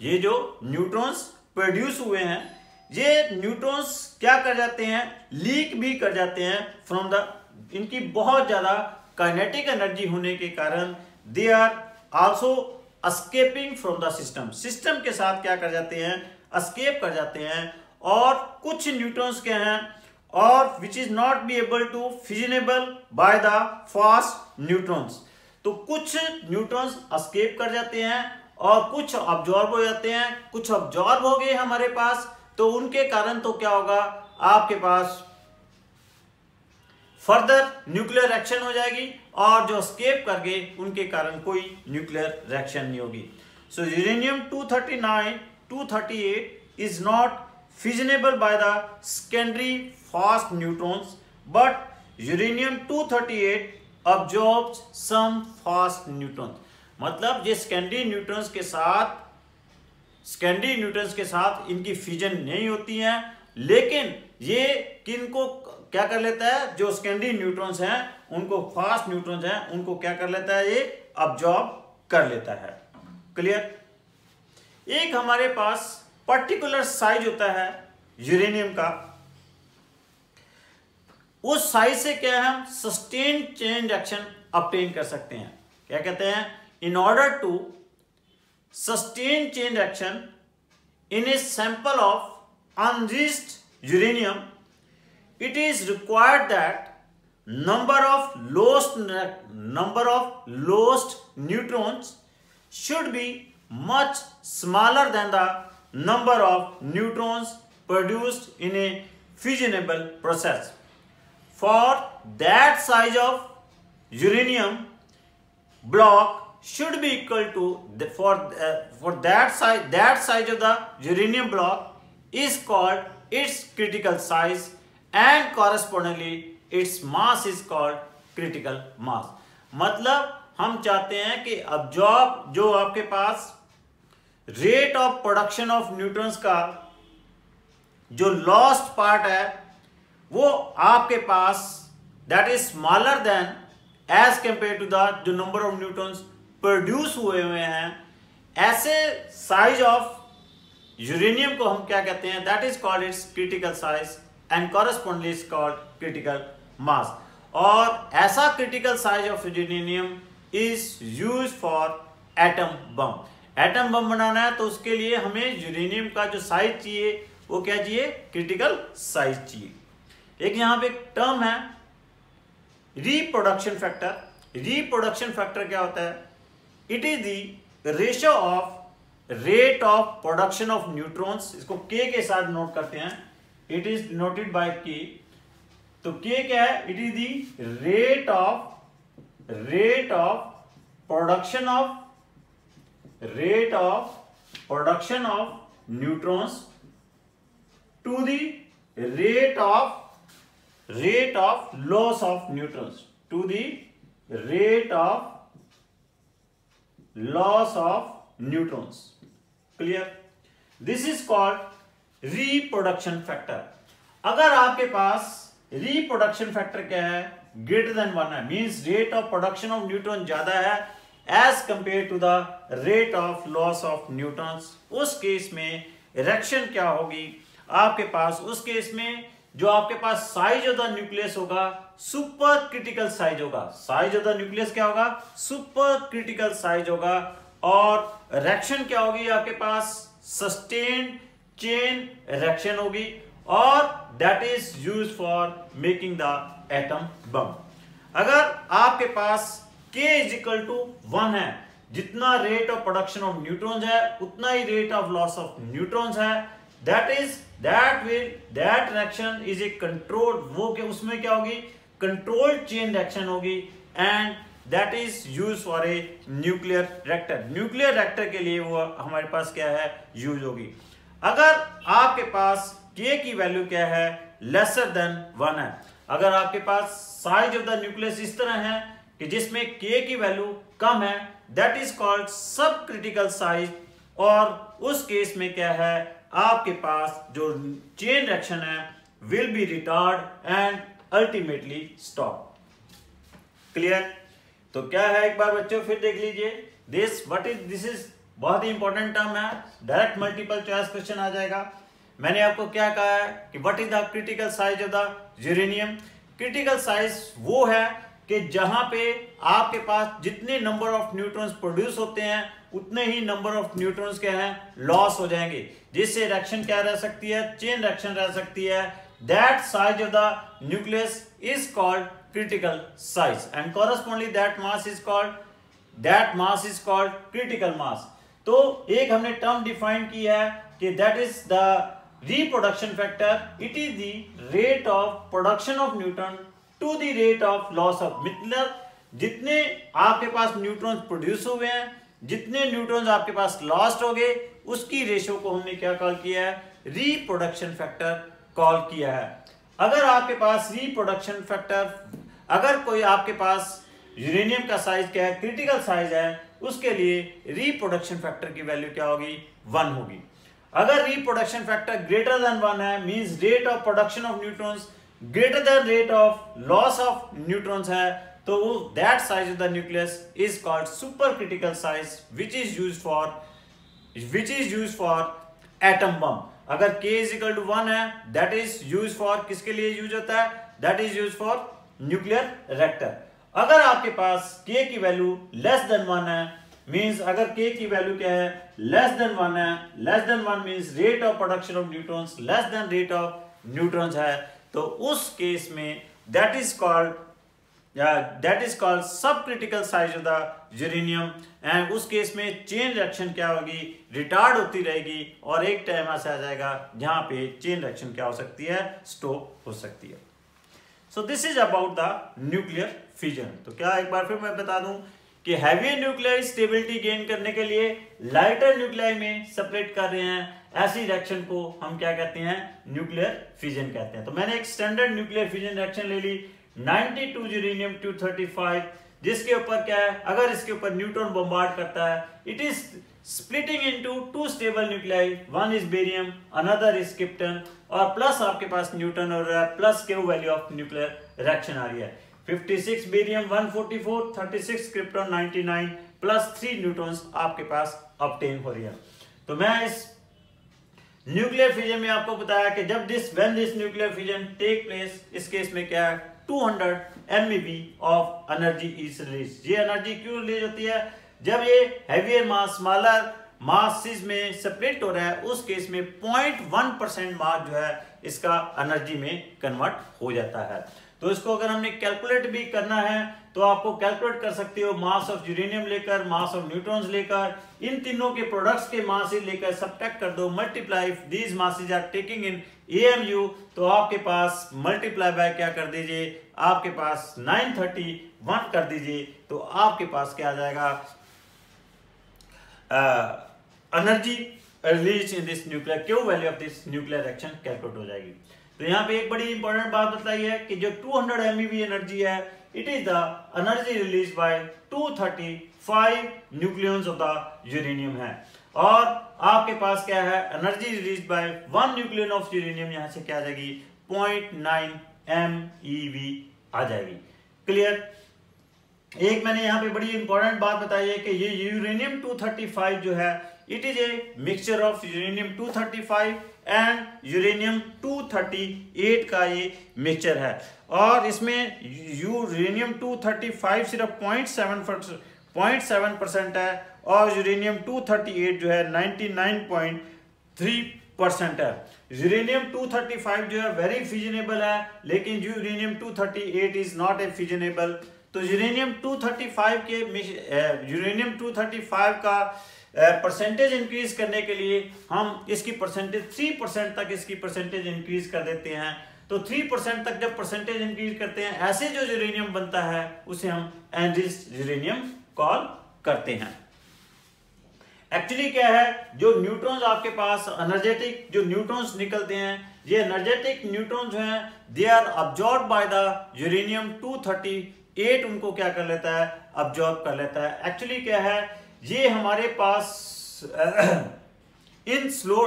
ये जो न्यूट्रॉन्स प्रोड्यूस हुए हैं, ये न्यूट्रॉन्स क्या कर जाते हैं, लीक भी कर जाते हैं फ्रॉम द, इनकी बहुत ज्यादा काइनेटिक एनर्जी होने के कारण they are also escaping from the system. System के साथ क्या कर जाते हैं, एस्केप कर जाते हैं। और कुछ न्यूट्रॉन्स क्या हैं, और which is not be able to fissionable by the fast neutrons. तो कुछ न्यूट्रॉन्स एस्केप कर जाते हैं और कुछ अब्जॉर्ब हो जाते हैं। कुछ अब्जॉर्ब हो गए हमारे पास, तो उनके कारण तो क्या होगा, आपके पास फर्दर न्यूक्लियर रिएक्शन हो जाएगी, और जो एस्केप कर गए उनके कारण कोई न्यूक्लियर रिएक्शन नहीं होगी। So uranium 239, 238 is not fissionable by the secondary fast neutrons, but uranium 238 absorbs some fast neutrons. मतलब ये सेकेंडरी न्यूट्रॉन्स के साथ इनकी फ्यूजन नहीं होती है, लेकिन ये किनको क्या कर लेता है, जो सेकेंडरी न्यूट्रॉन्स हैं उनको, फास्ट न्यूट्रॉन्स हैं उनको क्या कर लेता है, ये अब्जॉर्ब कर लेता है। क्लियर? एक हमारे पास पर्टिकुलर साइज होता है यूरेनियम का, उस साइज से क्या है, हम सस्टेन चेन रिएक्शन ऑब्टेन कर सकते हैं। क्या कहते हैं, in order to sustain chain reaction in a sample of enriched uranium, it is required that number of lost neutrons should be much smaller than the number of neutrons produced in a fusionable process. For that size of uranium block should be equal to for that size of the uranium block is called its critical size, and correspondingly its mass is called critical mass। मतलब हम चाहते हैं कि अब्जॉर्ब, जो आपके पास rate of production of neutrons का जो लॉस्ट पार्ट है वो आपके पास that is smaller than as compare to the जो नंबर ऑफ न्यूट्रॉन्स प्रोड्यूस हुए हैं। ऐसे साइज ऑफ यूरेनियम को हम क्या कहते हैं, that is called its critical size and correspondingly is called critical mass। और ऐसा critical size of uranium is used for atom bomb। Atom bomb बनाना है तो उसके लिए हमें यूरेनियम का जो साइज चाहिए वो क्या चाहिए, क्रिटिकल साइज चाहिए। एक यहां पे टर्म है रिप्रोडक्शन फैक्टर। रिप्रोडक्शन फैक्टर क्या होता है, it is the ratio of rate of production of neutrons, इसको के साथ नोट करते हैं, इट इज नोटेड बाय के। तो के क्या है, it is the rate of production of neutrons to the rate of loss of neutrons, to the rate of loss of neutrons. Clear? This is called reproduction factor. अगर आपके पास reproduction factor क्या है, greater than 1 है, means rate of production of neutron ज्यादा है as compared to the rate of loss of neutrons, उस केस में रिएक्शन क्या होगी आपके पास, उस केस में जो आपके पास साइज ऑफ द न्यूक्लियस होगा सुपर क्रिटिकल साइज होगा। साइज ऑफ द न्यूक्लियस क्या होगा, सुपर क्रिटिकल साइज होगा। और रिएक्शन क्या होगी आपके पास, सस्टेन्ड चेन रिएक्शन होगी, और that is used for making the atom bomb. अगर आपके पास K इज इक्वल टू 1 है, जितना rate of production of neutrons है उतना ही rate of loss of neutrons है, that reaction is a controlled, वो क्या उसमें क्या होगी, कंट्रोल्ड चेन रिएक्शन होगी, and that is use for a nuclear reactor. Nuclear reactor के लिए वो हमारे पास क्या है, यूज होगी। अगर आपके पास K की वैल्यू क्या है, लेसर देन 1 है, अगर आपके पास साइज ऑफ द न्यूक्लियस इस तरह है कि जिसमें K की वैल्यू कम है, दैट इज कॉल्ड सब क्रिटिकल साइज, और उस केस में क्या है, आपके पास जो चेन रिएक्शन है will be retard and ultimately stop. Clear? तो क्या है, एक बार बच्चों फिर देख लीजिए, दिस इज बहुत ही इंपॉर्टेंट टर्म है, डायरेक्ट मल्टीपल चॉइस क्वेश्चन आ जाएगा। मैंने आपको क्या कहा है कि what is the critical size of the uranium. Critical size वो है कि जहां पे आपके पास जितने नंबर ऑफ न्यूट्रॉन्स प्रोड्यूस होते हैं उतने ही नंबर ऑफ न्यूट्रॉन्स क्या है, लॉस हो जाएंगे, जिससे रिएक्शन क्या रह सकती है, चेन रिएक्शन रह सकती है। That size of the nucleus is called critical size, and correspondingly that mass is called critical mass. तो एक हमने टर्म डिफाइन की है कि that is the reproduction factor, it is the rate of production of neutron to the rate of loss of, मतलब जितने आपके पास न्यूट्रॉन्स प्रोड्यूस हुए हैं, जितने न्यूट्रॉन्स आपके पास लॉस्ट हो गए, उसकी रेशियो को हमने क्या कॉल किया है, रिप्रोडक्शन फैक्टर कॉल किया है। अगर आपके पास रिप्रोडक्शन फैक्टर, अगर कोई आपके पास यूरेनियम का साइज क्या है, क्रिटिकल साइज है, उसके लिए रिप्रोडक्शन फैक्टर की वैल्यू क्या होगी, 1 होगी। अगर रिप्रोडक्शन फैक्टर ग्रेटर देन 1 है, means rate of production of neutrons greater than rate of loss of neutrons है, तो that size of the nucleus is called super critical size, which is used for atom bomb. अगर K इज इक्वल टू 1 है, दैट इज यूज फॉर, किसके लिए यूज होता है, that is use for nuclear reactor. अगर आपके पास K की वैल्यू लेस देन 1 है, मींस अगर K की वैल्यू क्या है, लेस देन 1 है, less than 1 means rate of production of neutrons less than rate of neutrons है, तो उस केस में दैट इज कॉल्ड सब critical size of the uranium, and उस केस में चेन रिएक्शन क्या होगी, रिटार्ड होती रहेगी, और एक टाइम ऐसा आ जाएगा जहां पे चेन रिएक्शन क्या हो सकती है, स्टॉप हो सकती है। So this is about the nuclear fission. तो क्या एक बार फिर मैं बता दूं कि हैवी न्यूक्लियर स्टेबिलिटी गेन करने के लिए लाइटर न्यूक्लियाई में सेपरेट कर रहे हैं, ऐसी रिएक्शन को हम क्या कहते हैं, न्यूक्लियर फिजन कहते हैं। तो मैंने एक स्टैंडर्ड न्यूक्लियर फिजन रिएक्शन ले ली 92 यूरेनियम 235, जिसके ऊपर क्या है, अगर इसके ऊपर न्यूट्रॉन बम्बार्ड करता है, it is splitting into 2 stable nuclei, one is barium another is krypton, और प्लस आपके पास न्यूट्रॉन हो रहा है, plus Q value of nuclear reaction आ रही है, 56 बेरियम 144, 36 क्रिप्टन 99, प्लस 3 न्यूट्रॉन्स आपके पास ऑब्टेन हो रही है। तो मैं इस न्यूक्लियर फिजन में आपको बताया कि जब when this nuclear fission take place, इस केस में क्या है, 200 MeV of energy is release. ये एनर्जी क्यों रिलीज होती है, जब ये हैवियर मास स्मॉलर मासेस में सेपरेट हो रहा है, उस केस में 0.1% मास जो है इसका एनर्जी में कन्वर्ट हो जाता है। तो इसको अगर हमने कैलकुलेट भी करना है तो आपको कैलकुलेट कर सकते हो, मास ऑफ यूरेनियम लेकर, मास ऑफ न्यूट्रॉन्स लेकर, इन तीनों के प्रोडक्ट्स के मासेस लेकर सब्ट्रैक्ट कर दो, multiply these masses are taking in AMU, तो आपके पास मल्टीप्लाई बाय क्या कर दीजिए, आपके पास 931 कर दीजिए, तो आपके पास क्या आ जाएगा, energy release in this nuclear, Q value of this nuclear reaction calculate हो जाएगी। तो यहाँ पे एक बड़ी इंपॉर्टेंट बात बताई है कि जो 200 MeV एनर्जी है, it is the energy release by 235 nucleons of the uranium है। और आपके पास क्या है, energy release by 1 nucleon of uranium, यहां से क्या आ जाएगी 0.9 MeV आ जाएगी। क्लियर। एक मैंने यहाँ पे बड़ी इंपॉर्टेंट बात बताई है कि ये यूरेनियम 235 जो है, it is a mixture of uranium 235 and uranium 238 का ये मिक्सचर है। और इसमें यूरेनियम 235 सिर्फ 0.7% है और यूरेनियम 238 जो है 99.3% है। यूरेनियम 235 जो है वेरी फिजनेबल है, लेकिन यूरेनियम 238 इज नॉट ए फिजनेबल। तो यूरेनियम 235 का परसेंटेज इंक्रीज करने के लिए हम इसकी परसेंटेज 3% तक इसकी परसेंटेज इंक्रीज कर देते हैं। तो 3% तक जब परसेंटेज इंक्रीज करते हैं, ऐसे जो यूरेनियम बनता है उसे हम एनरिच्ड यूरेनियम कॉल करते हैं। एक्चुअली क्या है, जो न्यूट्रॉन्स आपके पास एनर्जेटिक जो न्यूट्रॉन्स निकलते हैं, ये एनर्जेटिक न्यूट्रॉन्स जो हैं they are absorb by the uranium 238, उनको क्या कर लेता है, अब्जॉर्ब कर लेता है। एक्चुअली क्या है, ये हमारे पास इन स्लो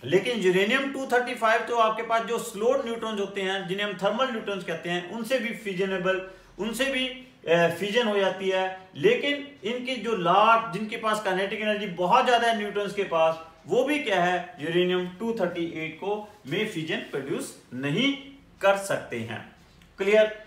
लेकिन यूरेनियम 235 तो आपके पास जो स्लोड न्यूट्रॉन्स होते हैं, जिन्हें हम थर्मल न्यूट्रॉन्स कहते हैं, उनसे भी फिजनेबल, उनसे भी फिजन हो जाती है। लेकिन इनकी जो लार्ज, जिनके पास काइनेटिक एनर्जी बहुत ज्यादा है न्यूट्रॉन्स के पास, वो भी क्या है, यूरेनियम 238 को में फिजन प्रोड्यूस नहीं कर सकते हैं। क्लियर।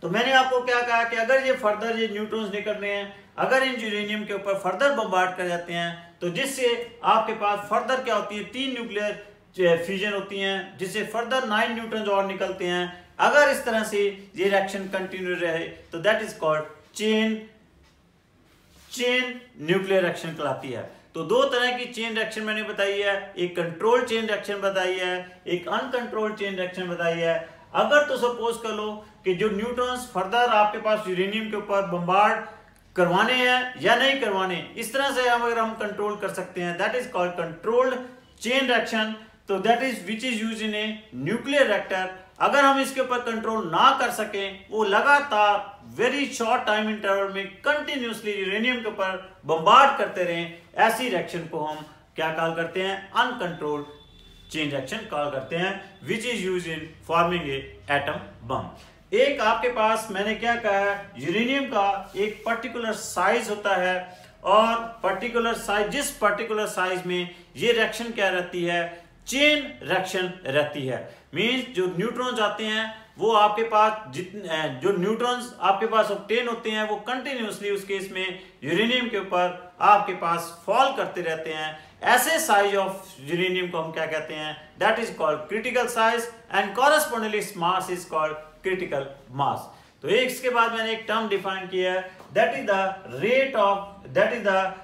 तो मैंने आपको क्या कहा कि अगर ये फर्दर ये न्यूट्रॉन्स निकल रहे हैं, अगर इन यूरेनियम के ऊपर फर्दर बम्बार्ड कर जाते हैं, तो जिससे आपके पास फर्दर क्या होती है, 3 न्यूक्लियर फ्यूजन होती हैं, जिससे फर्दर 9 न्यूट्रॉन्स और निकलते हैं। अगर इस तरह से ये रिएक्शन कंटिन्यू रहे तो that is called chain nuclear reaction कहलाती है। तो दो तरह की चेन रिएक्शन मैंने बताई है, एक कंट्रोल चेन रिएक्शन बताई है, एक अनकंट्रोल्ड चेन रिएक्शन बताई है। अगर तो सपोज कर लो कि जो न्यूट्रॉन्स फर्दर आपके पास यूरेनियम के ऊपर बम्बार्ड करवाने हैं या नहीं करवाने, इस तरह से अगर हम कंट्रोल कर सकते हैं, that is called controlled chain reaction. तो that is which is used in a nuclear reactor. अगर हम इसके ऊपर कंट्रोल ना कर सकें, वो लगातार वेरी शॉर्ट टाइम इंटरवल में कंटिन्यूसली यूरेनियम के ऊपर बम्बार्ड करते रहें, ऐसी रिएक्शन को हम क्या कॉल करते हैं, अनकंट्रोल्ड चेन रिएक्शन कॉल करते हैं, विच is used in forming a atom bomb. एक आपके पास मैंने क्या कहा है, यूरेनियम का एक पर्टिकुलर साइज होता है, और पर्टिकुलर साइज, जिस पर्टिकुलर साइज में ये रिएक्शन क्या रहती है, चेन रिएक्शन रहती है। मींस जो न्यूट्रॉन्स आते हैं वो आपके पास जितने जो न्यूट्रॉन्स आपके पास ऑब्टेन होते हैं, वो कंटिन्यूसली उस केस में यूरेनियम के ऊपर आपके पास फॉल करते रहते हैं। ऐसे साइज ऑफ यूरेनियम को हम क्या कहते हैं, that is called critical size, and correspondingly mass is called critical mass. तो इसके बाद मैंने एक टर्म डिफाइन किया है, that is the rate of, that is the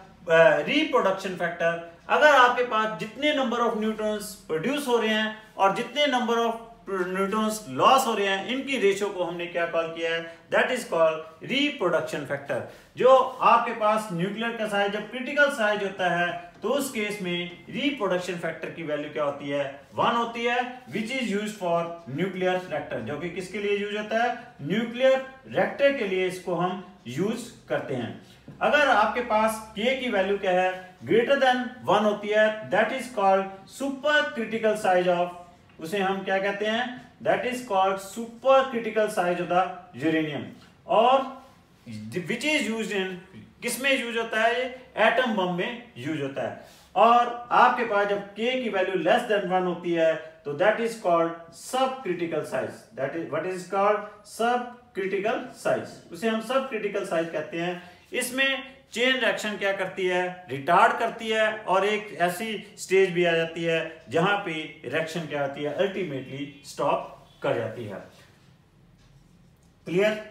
reproduction factor. अगर आपके पास जितने नंबर ऑफ न्यूट्रॉन्स प्रोड्यूस हो रहे हैं और जितने नंबर ऑफ न्यूट्रॉन्स लॉस हो रहे हैं, इनकी रेशियो को हमने क्या कॉल किया है, that is called reproduction factor. जो आपके पास न्यूक्लियर का साइज जब क्रिटिकल साइज होता है, तो उस केस में रिप्रोडक्शन फैक्टर की वैल्यू क्या होती है, 1 होती है, which is use for nuclear reactor. जो कि किसके लिए यूज होता है, न्यूक्लियर रिएक्टर के लिए इसको हम यूज करते हैं। अगर आपके पास K की वैल्यू क्या है, ग्रेटर देन 1 होती है, that is called super critical size of, उसे हम क्या कहते हैं, that is called super critical size of the uranium. और विच इज यूज्ड इन, किसमें यूज होता है, ये एटम बम में यूज होता है। और आपके पास जब K की वैल्यू लेस देन 1 होती है, तो दैट इज कॉल्ड सब critical size, that is what is called सब क्रिटिकल साइज, उसे हम सब क्रिटिकल साइज कहते हैं। इसमें चेन रिएक्शन क्या करती है, रिटार्ड करती है, और एक ऐसी स्टेज भी आ जाती है जहां पे रिएक्शन क्या होती है, अल्टीमेटली स्टॉप कर जाती है। Clear?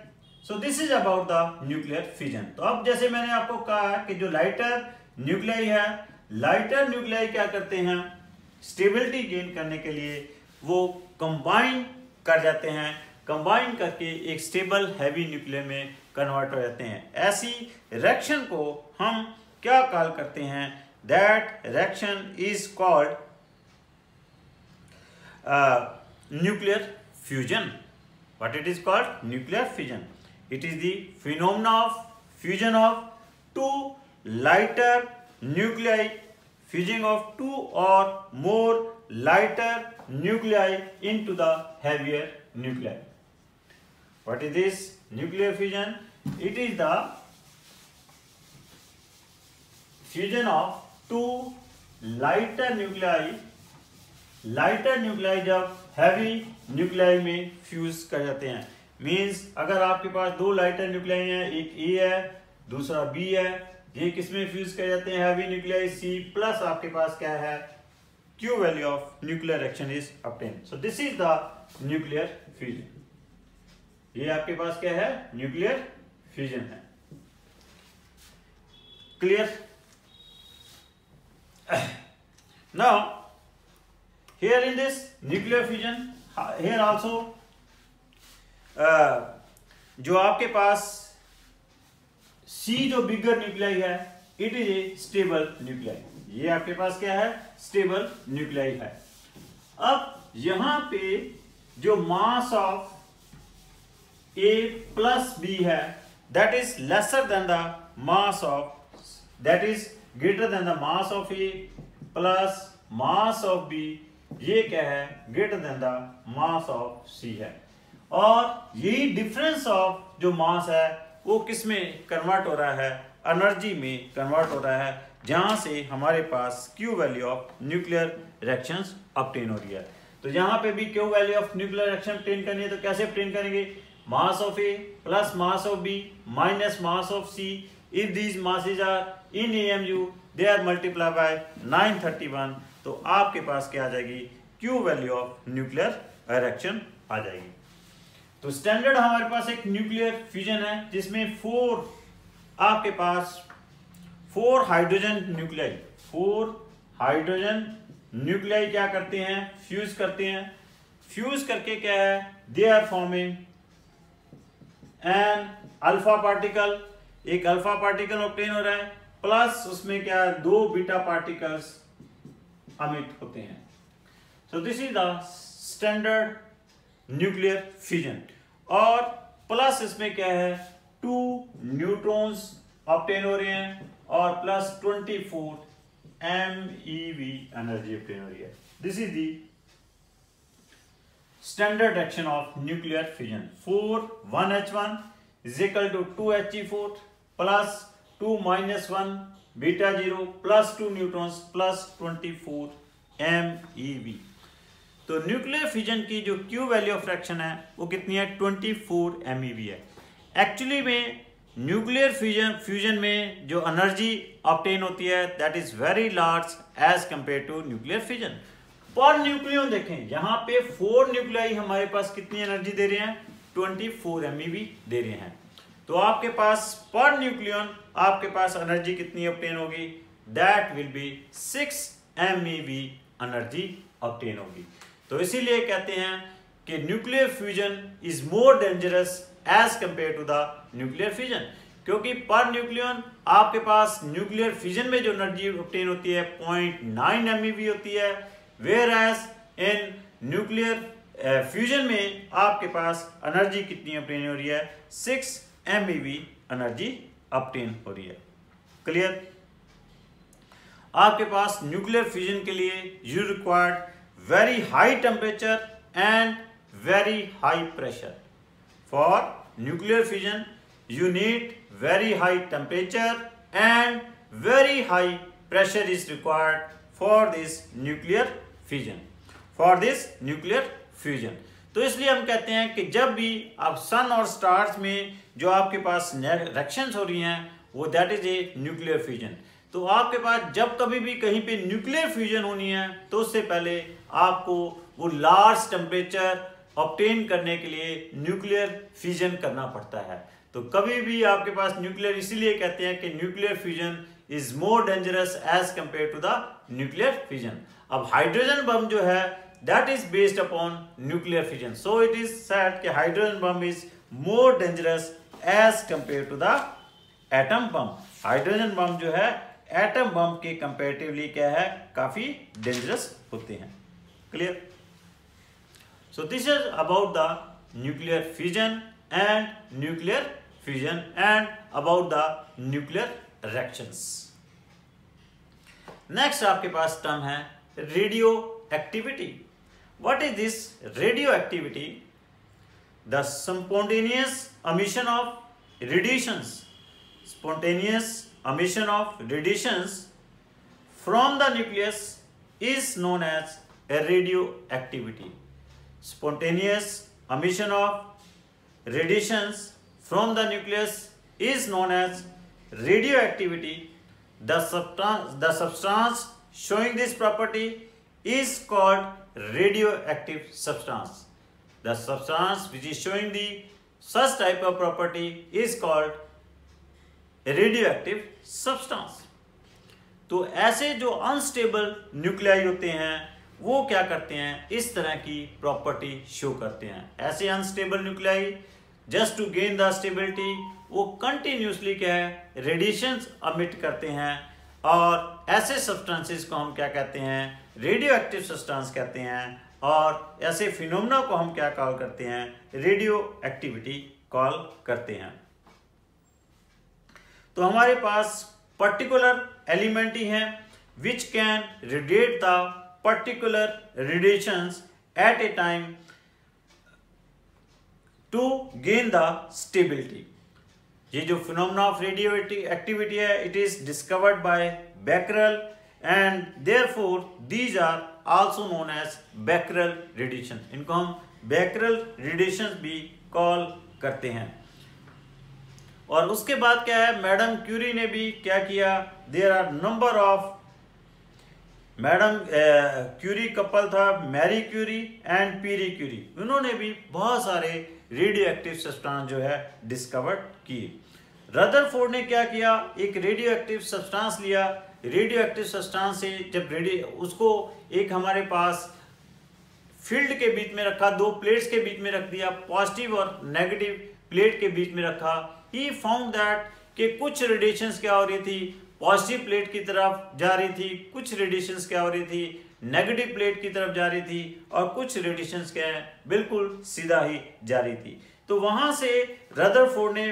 So this is about the nuclear fission. तो अब जैसे मैंने आपको कहा कि जो लाइटर न्यूक्लियाई है, लाइटर न्यूक्लियाई क्या करते हैं, स्टेबिलिटी गेन करने के लिए वो कंबाइन कर जाते हैं, कंबाइन करके एक स्टेबल हैवी न्यूक्लियर में कन्वर्ट हो जाते हैं। ऐसी रिएक्शन को हम क्या कॉल करते हैं, that reaction is called nuclear fusion. What it is called? Nuclear fusion. It is the phenomena of fusion of two lighter nuclei, fusing of two or more lighter nuclei into the heavier nuclei. What is this nuclear fusion? It is the fusion of two lighter nuclei. Lighter nuclei जब heavy nuclei में fuse कर जाते हैं, means अगर आपके पास दो lighter nuclei हैं, एक A है दूसरा B है, ये किसमें फ्यूज कर जाते हैं, हैवी न्यूक्लियाई C प्लस आपके पास क्या है, Q value of nuclear reaction is obtain. So this is the nuclear fusion. ये आपके पास क्या है, न्यूक्लियर फ्यूजन है। Clear? Now here in this nuclear fusion, here also जो आपके पास C जो बिगर न्यूक्लियाई है, it is A stable nuclei. ये आपके पास क्या है, स्टेबल न्यूक्लियाई है। अब यहां पे जो मास ऑफ A प्लस B है, that is lesser than the mass of, that is greater than the mass of A plus mass of B, ये क्या है, greater than the mass of C है। और यही डिफरेंस ऑफ जो मास है वो किस में कन्वर्ट हो रहा है, एनर्जी में कन्वर्ट हो रहा है, जहां से हमारे पास Q value of nuclear reactions obtain हो रही है। तो यहाँ पे भी Q value of nuclear reaction obtain करनी है, तो कैसे ऑब्टेन करेंगे, mass of A plus mass of B minus mass of C, if these masses are in AMU they are multiply by 931, तो आपके पास क्या आ जाएगी, Q value of nuclear reaction आ जाएगी। तो स्टैंडर्ड हमारे पास एक न्यूक्लियर फ्यूजन है जिसमें आपके पास 4 हाइड्रोजन न्यूक्लियाई, 4 हाइड्रोजन न्यूक्लियाई क्या करते हैं, फ्यूज करते हैं। फ्यूज करके क्या है, they are forming an alpha particle, एक अल्फा पार्टिकल ऑब्टेन हो रहा है, प्लस उसमें क्या है, 2 बीटा पार्टिकल्स अमिट होते हैं। So this is the standard nuclear fusion. और प्लस इसमें क्या है, 2 न्यूट्रॉन्स ऑब्टेन हो रहे हैं और प्लस 24 MeV एनर्जी ऑब्टेन हो रही है। This is the standard reaction of nuclear fusion. 1H1 is equal to 2He4 plus 2 - 1 beta 0 plus 2 neutrons plus 24 MeV। तो न्यूक्लियर फ्यूजन की जो Q वैल्यू ऑफ रिएक्शन है वो कितनी है, 24 MeV है। एक्चुअली में न्यूक्लियर फ्यूजन में जो एनर्जी ऑब्टेन होती है that is very large as compare to nuclear fusion. Per nucleon देखें, यहाँ पे 4 न्यूक्लियाई हमारे पास कितनी एनर्जी दे रहे हैं, 24 MeV दे रहे हैं। तो आपके पास पर न्यूक्लियन आपके पास एनर्जी कितनी ऑब्टेन होगी, that will be 6 MeV energy obtain होगी। तो इसीलिए कहते हैं कि nuclear fusion is more dangerous as compare to the nuclear fusion, क्योंकि पर न्यूक्लियन आपके पास न्यूक्लियर फ्यूजन में जो एनर्जी ऑब्टेन होती है 0.9 MeV होती है, whereas in nuclear fusion में आपके पास एनर्जी कितनी ऑब्टेन हो रही है, 6 MeV एनर्जी ऑब्टेन हो रही है। क्लियर? आपके पास न्यूक्लियर फ्यूजन के लिए you required very high temperature and very high pressure. For nuclear fusion you need very high temperature and very high pressure is required for this nuclear fusion. तो इसलिए हम कहते हैं कि जब भी आप सन और स्टार्स में जो आपके पास रिएक्शंस हो रही हैं वो that is a nuclear fusion. तो आपके पास जब कभी भी कहीं पे न्यूक्लियर फ्यूजन होनी है तो उससे पहले आपको वो लार्ज टेम्परेचर ऑब्टेन करने के लिए न्यूक्लियर फ्यूजन करना पड़ता है। तो कभी भी आपके पास न्यूक्लियर, इसीलिए कहते हैं कि nuclear fusion is more dangerous as compare to the nuclear fusion. अब हाइड्रोजन बम जो है that is based upon nuclear fusion, so it is said कि hydrogen bomb is more dangerous as compare to the atom bomb. Hydrogen bomb जो है एटम बम के कंपेरेटिवली क्या है, काफी डेंजरस होते हैं। Clear? So this is about the nuclear fusion and about the nuclear reactions. Next आपके पास टर्म है radio activity. What is this radio activity? The spontaneous emission of radiations, spontaneous emission of radiations from the nucleus is known as a radioactivity. Spontaneous emission of radiations from the nucleus is known as radioactivity. The substance showing this property is called radioactive substance. The substance which is showing the such type of property is called a radioactive substance. तो ऐसे जो अनस्टेबल न्यूक्लियाई होते हैं वो क्या करते हैं, इस तरह की प्रॉपर्टी शो करते हैं। ऐसे unstable nuclei just to gain the stability वो कंटिन्यूसली क्या है, रेडिएशंस अमिट करते हैं, और ऐसे सब्सटेंसेस को हम क्या कहते हैं, रेडियो एक्टिव सब्सटेंस कहते हैं, और ऐसे फिनोमेना को हम क्या कॉल करते हैं, रेडियो एक्टिविटी कॉल करते हैं। तो हमारे पास पर्टिकुलर एलिमेंट ही हैं which can radiate the particular radiations at a time to gain the stability. ये जो फिनोमेना ऑफ रेडियो एक्टिविटी है it is discovered by Becquerel and therefore these are also known as Becquerel radiation. इनको हम बेकरेल रेडिएशन भी कॉल करते हैं। और उसके बाद क्या है, मैडम क्यूरी ने भी क्या किया, there are number of, madam Curie couple था, Marie Curie and Pierre Curie, उन्होंने भी बहुत सारे रेडियो एक्टिव सब्सटेंस जो है डिस्कवर किए। रदरफोर्ड ने क्या किया, एक रेडियो एक्टिव सब्सटेंस लिया, रेडियो एक्टिव सब्सटेंस से जब उसको एक हमारे पास फील्ड के बीच में रखा, दो प्लेट्स के बीच में रख दिया, पॉजिटिव और नेगेटिव प्लेट के बीच में रखा, ही फाउंड दैट कि कुछ रेडिएशंस क्या हो रही थी, पॉजिटिव प्लेट की तरफ जा रही थी, कुछ रेडिएशंस क्या हो रही थी, नेगेटिव प्लेट की तरफ जा रही थी, और कुछ रेडिएशंस क्या है, बिल्कुल सीधा ही जा रही थी। तो वहां से रदरफोर्ड ने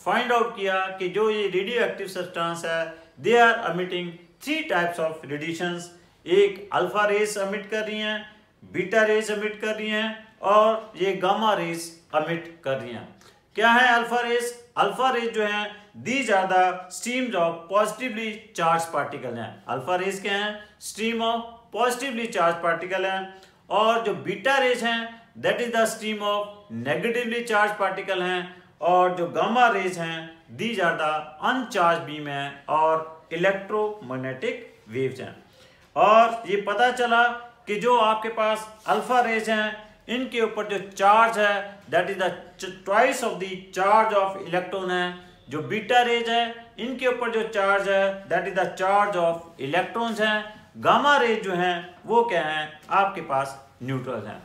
फाइंड आउट किया कि जो ये रेडियो एक्टिव सब्सटेंस है they are emitting 3 types of radiations. एक अल्फा रेस एमिट कर रही हैं, बीटा रेस एमिट कर रही हैं, और ये गामा रेस एमिट कर रही हैं। क्या है अल्फा रेस? अल्फा रेस जो है these are the streams of positively charge particle हैं। अल्फा रेस क्या है? Stream of positively charge particle हैं। और जो बीटा रेस हैं that is the stream of negatively charge particle हैं। और जो गामा रेज हैं these are the uncharge beam हैं और इलेक्ट्रोमैग्नेटिक वेव्स हैं। और ये पता चला कि जो आपके पास अल्फा रेज हैं इनके ऊपर जो चार्ज है that is the twice of the charge of electron है। जो बीटा रेज है इनके ऊपर जो चार्ज है that is the charge of electrons हैं। गामा रेज जो हैं वो क्या हैं, आपके पास न्यूट्रल हैं।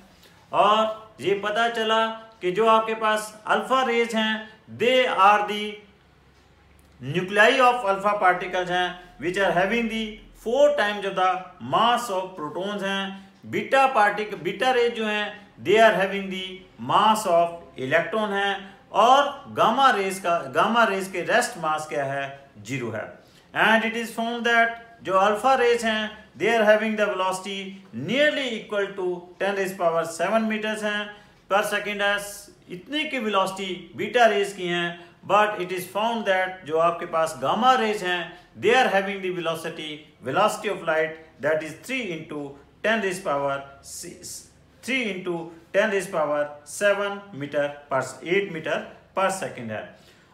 और ये पता चला कि जो आपके पास अल्फा रेज हैं they are the nuclei of alpha particles हैं which are having the 4 times of the mass of protons हैं। बीटा रेज जो हैं they are having the mass of electron हैं। और गामा रेज के रेस्ट मास क्या है, 0 है। And it is found that जो अल्फा रेज हैं they are having the velocity nearly equal to 10⁷ metres हैं पर सेकेंड है। इतनी की वेलोसिटी बीटा रेज की हैं, but it is found that जो आपके पास गामा रेज हैं they are having the velocity of light that is 3 × 10⁻⁷ metre per 8 metre पर सेकेंड है।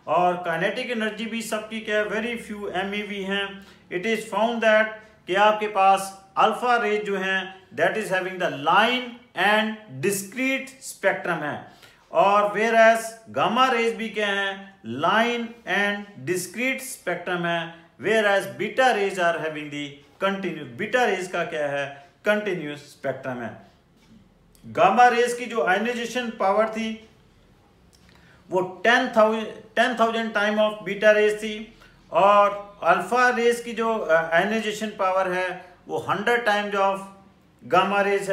और काइनेटिक एनर्जी भी सबकी क्या है, वेरी फ्यू MeV हैं। इट इज फाउंड दैट कि आपके पास अल्फा रेज जो हैं that is having the line and discrete spectrum है, और वेयर एज गामा रेज भी क्या है, लाइन एंड डिस्क्रीट स्पेक्ट्रम है, whereas beta rays are having the continuous, beta rays का क्या है, कंटिन्यूस स्पेक्ट्रम है। गामा रेज की जो आयनाइजेशन पावर थी वो 10,000 टाइम ऑफ बीटा रेज थी, और अल्फा रेज की जो आयनाइजेशन पावर है वो 100 times of gamma rays,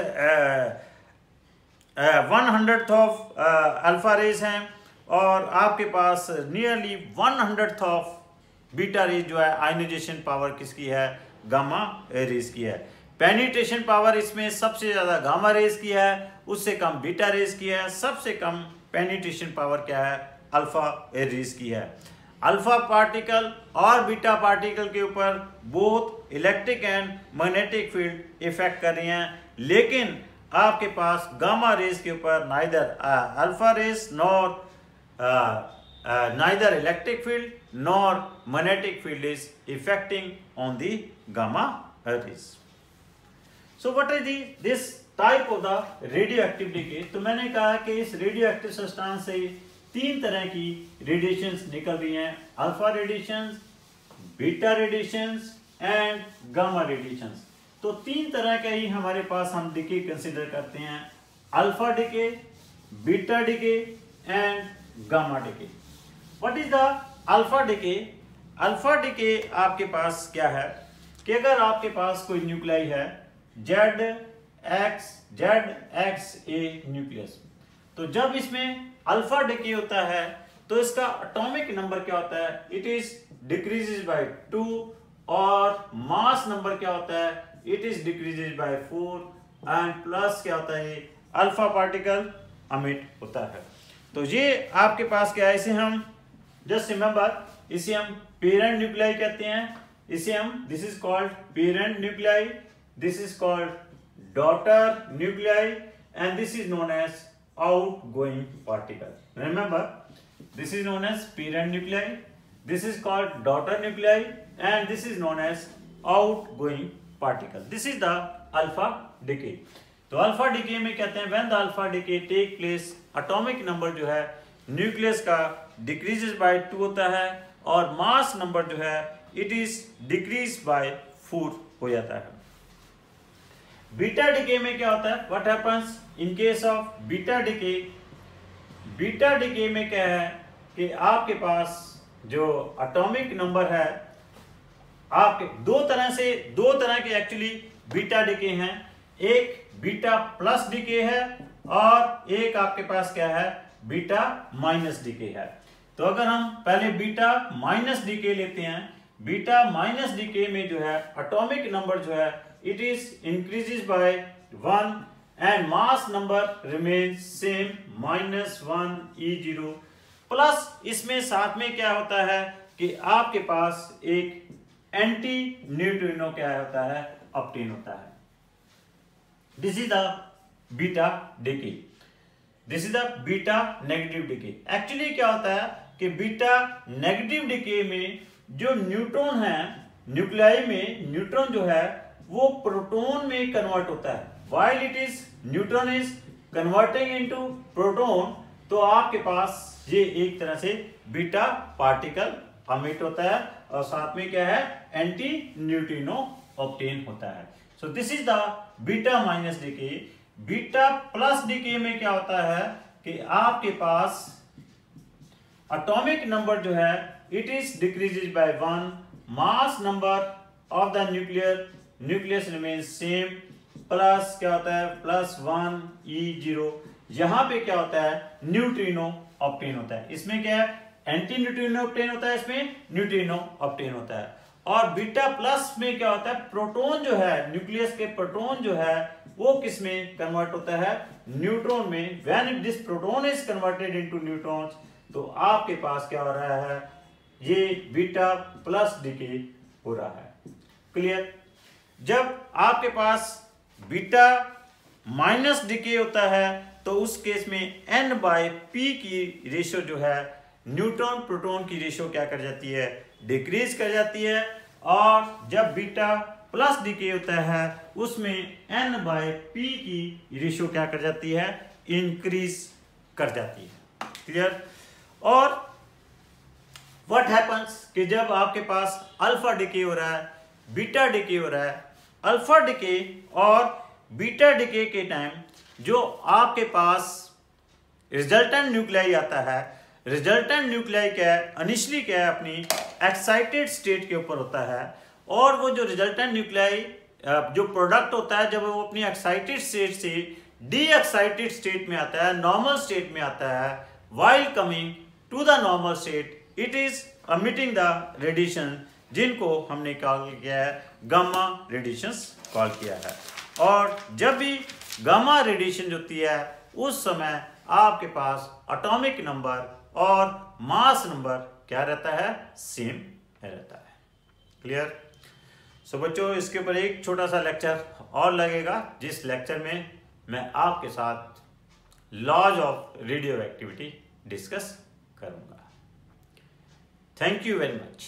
1/100th of alpha rays हैं, और आपके पास nearly 1/100th of beta rays जो है आयनाइजेशन पावर किसकी है, गामा रेज की है। पेनिट्रेशन पावर इसमें सबसे ज्यादा गामा रेज की है, उससे कम बीटा रेज की है, सबसे कम पेनिट्रेशन पावर क्या है, अल्फा रेज की है। अल्फा पार्टिकल और बीटा पार्टिकल के ऊपर both electric and magnetic field effect कर रही हैं, लेकिन आपके पास गामा रेज के ऊपर neither alpha rays nor neither electric field nor magnetic field is effecting on the gamma rays. So what is this type of the radioactive decay. तो मैंने कहा कि इस रेडियो एक्टिव सब्सटेंस से 3 तरह की रेडिएशंस निकल रही हैं, alpha radiations, beta radiations and gamma radiations. तो 3 तरह के ही हमारे पास हम डिके कंसिडर करते हैं, alpha decay, beta decay and gamma decay. What is the alpha decay? Alpha decay आपके पास क्या है कि अगर आपके पास कोई न्यूक्लियाई है ZXA न्यूक्लियस, तो जब इसमें अल्फा डिके होता है तो इसका एटॉमिक नंबर क्या होता है, इट इज डिक्रीजेस बाय 2, और मास नंबर क्या होता है, it is decreases by 4, and plus क्या होता है, अल्फा पार्टिकल अमिट होता है। तो ये आपके पास क्या है, इसे हम जस्ट रिमेंबर, इसे हम पेरेंट न्यूक्लियाई कहते हैं, इसे हम this is called parent nuclei, this is called daughter nuclei, and this is known as outgoing particle. Remember, this is known as parent nuclei, this is called daughter nuclei, and this is known as outgoing particle. This is the alpha decay. तो अल्फा डिके में कहते हैं when the alpha decay take place, atomic number जो है न्यूक्लियस का डिक्रीजेस बाय 2 होता है, और मास नंबर जो है इट इज डिक्रीज बाय 4 हो जाता है। बीटा डिके में क्या होता है, what happens in case of beta decay? Beta decay में क्या है कि आपके पास जो एटॉमिक नंबर है, आपके दो तरह के एक्चुअली बीटा डिके हैं, एक बीटा प्लस डिके है और एक आपके पास क्या है, बीटा माइनस डिके है। तो अगर हम पहले बीटा माइनस डिके लेते हैं, बीटा माइनस डिके में जो है एटॉमिक नंबर जो है it is increases by 1 and mass number remains same -1 E0, plus इसमें साथ में क्या होता है कि आपके पास एक एंटी न्यूट्रिनो क्या होता है, ऑब्टेन होता है। This is the beta decay, this is the beta negative decay. Actually क्या होता है कि बीटा नेगेटिव डिके में जो न्यूट्रॉन है, न्यूक्लियाई में न्यूट्रॉन जो है वो प्रोटॉन में कन्वर्ट होता है, while it is neutron is converting into proton, तो आपके पास ये एक तरह से बीटा पार्टिकल अमिट होता है, और साथ में क्या है, एंटी न्यूट्रिनो ऑब्टेन होता है। So this is the beta minus decay. Beta plus decay में क्या होता है कि आपके पास एटॉमिक नंबर जो है it is decreases by 1, mass number of the nucleus remains same, plus क्या होता है, +1 E0। यहां पे क्या होता है, न्यूट्रिनो ऑब्टेन होता है। इसमें क्या है, एंटी न्यूट्रिनो ऑब्टेन होता है, इसमें न्यूट्रिनो ऑब्टेन होता है। और बीटा प्लस में क्या होता है, प्रोटॉन जो है, न्यूक्लियस के प्रोटॉन जो है वो किस में कन्वर्ट होता है, न्यूट्रॉन में। When this proton is converted into neutrons, तो आपके पास क्या हो रहा है, ये बीटा प्लस डिके हो रहा है। क्लियर? जब आपके पास बीटा माइनस डिके होता है तो उस केस में n/p की रेशियो जो है न्यूट्रॉन प्रोटॉन की रेशियो क्या कर जाती है, डिक्रीज कर जाती है। और जब बीटा प्लस डीके होता है उसमें n/p की रेशियो क्या कर जाती है, इंक्रीज कर जाती है। क्लियर। और व्हाट हैपन्स कि जब आपके पास अल्फा डिके हो रहा है, बीटा डिके हो रहा है, अल्फा डिके और बीटा डिके के टाइम जो आपके पास रिजल्टेंट न्यूक्लियाई आता है, रिजल्टेंट न्यूक्लियाई क्या है, इनिशियली क्या है, अपनी एक्साइटेड स्टेट के ऊपर होता है। और वो जो रिजल्टेंट न्यूक्लियाई जो प्रोडक्ट होता है, जब वो अपनी एक्साइटेड स्टेट से डी एक्साइटेड स्टेट में आता है, नॉर्मल स्टेट में आता है, while coming to the normal state it is emitting the radiation, जिनको हमने कॉल किया है गामा रेडिएशंस कॉल किया है। और जब भी गामा रेडिएशन होती है उस समय आपके पास एटॉमिक नंबर और मास नंबर क्या रहता है, सेम रहता है। क्लियर। सो बच्चों, इसके ऊपर एक छोटा सा लेक्चर और लगेगा, जिस लेक्चर में मैं आपके साथ laws of radioactivity discuss करूंगा। Thank you very much.